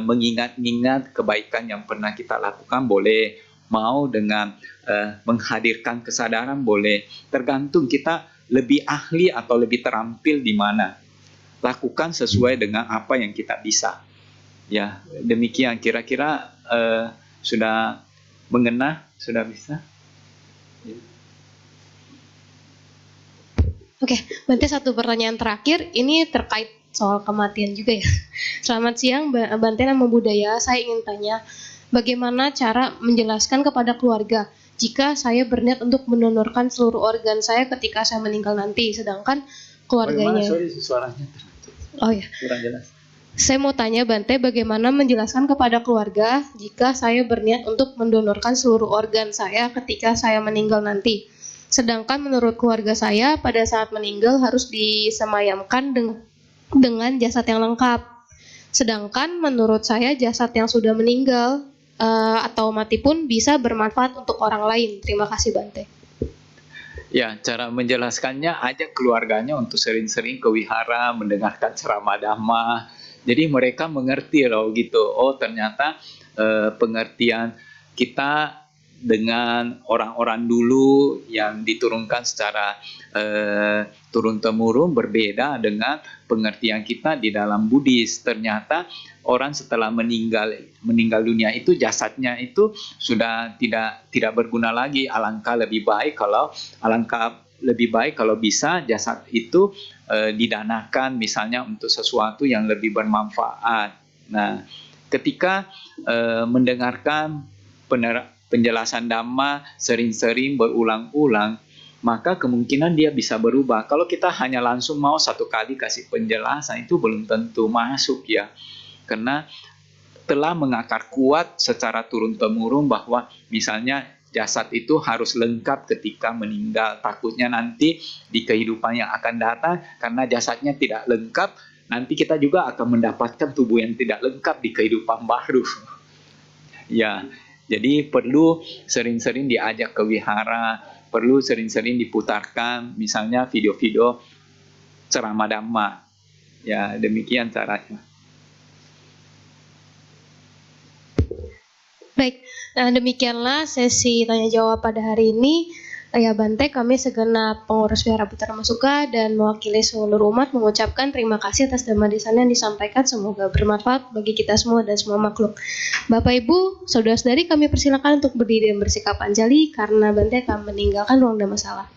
mengingat-ingat kebaikan yang pernah kita lakukan, boleh. Mau dengan menghadirkan kesadaran, boleh. Tergantung kita lebih ahli atau lebih terampil di mana. Lakukan sesuai dengan apa yang kita bisa. Ya, demikian kira-kira sudah mengena, sudah bisa. Ya. Oke, Bante, satu pertanyaan terakhir, ini terkait soal kematian juga ya. Selamat siang Bante Namo Buddhaya, saya ingin tanya, bagaimana cara menjelaskan kepada keluarga jika saya berniat untuk mendonorkan seluruh organ saya ketika saya meninggal nanti, sedangkan keluarganya... Suaranya Oh ya, kurang jelas. saya mau tanya Bante, bagaimana menjelaskan kepada keluarga jika saya berniat untuk mendonorkan seluruh organ saya ketika saya meninggal nanti, sedangkan menurut keluarga saya pada saat meninggal harus disemayamkan dengan jasad yang lengkap, sedangkan menurut saya jasad yang sudah meninggal atau mati pun bisa bermanfaat untuk orang lain. Terima kasih Bante. Ya, cara menjelaskannya ajak keluarganya untuk sering-sering ke wihara, mendengarkan ceramah dhamma. Jadi mereka mengerti loh gitu. Oh ternyata pengertian kita dengan orang-orang dulu yang diturunkan secara turun-temurun berbeda dengan pengertian kita di dalam Buddhis. Ternyata orang setelah meninggal dunia itu jasadnya itu sudah tidak berguna lagi. Alangkah lebih baik kalau alangkah lebih baik kalau bisa jasad itu didanakan misalnya untuk sesuatu yang lebih bermanfaat. Nah, ketika mendengarkan penjelasan Dhamma sering-sering berulang-ulang, maka kemungkinan dia bisa berubah. Kalau kita hanya langsung mau satu kali kasih penjelasan, itu belum tentu masuk ya. Karena telah mengakar kuat secara turun-temurun bahwa misalnya jasad itu harus lengkap ketika meninggal. Takutnya nanti di kehidupan yang akan datang, karena jasadnya tidak lengkap, nanti kita juga akan mendapatkan tubuh yang tidak lengkap di kehidupan baru. Ya, jadi perlu sering-sering diajak ke wihara, perlu sering-sering diputarkan misalnya video-video ceramah Dhamma. Ya, demikian caranya. Baik, nah demikianlah sesi tanya jawab pada hari ini. Ya Bante, kami segenap pengurus Wihara Putra Masuka dan mewakili seluruh umat mengucapkan terima kasih atas dhamma desana yang disampaikan. Semoga bermanfaat bagi kita semua dan semua makhluk. Bapak Ibu, saudara-saudari, kami persilakan untuk berdiri dan bersikap anjali karena Bante akan meninggalkan ruang dhamma sala.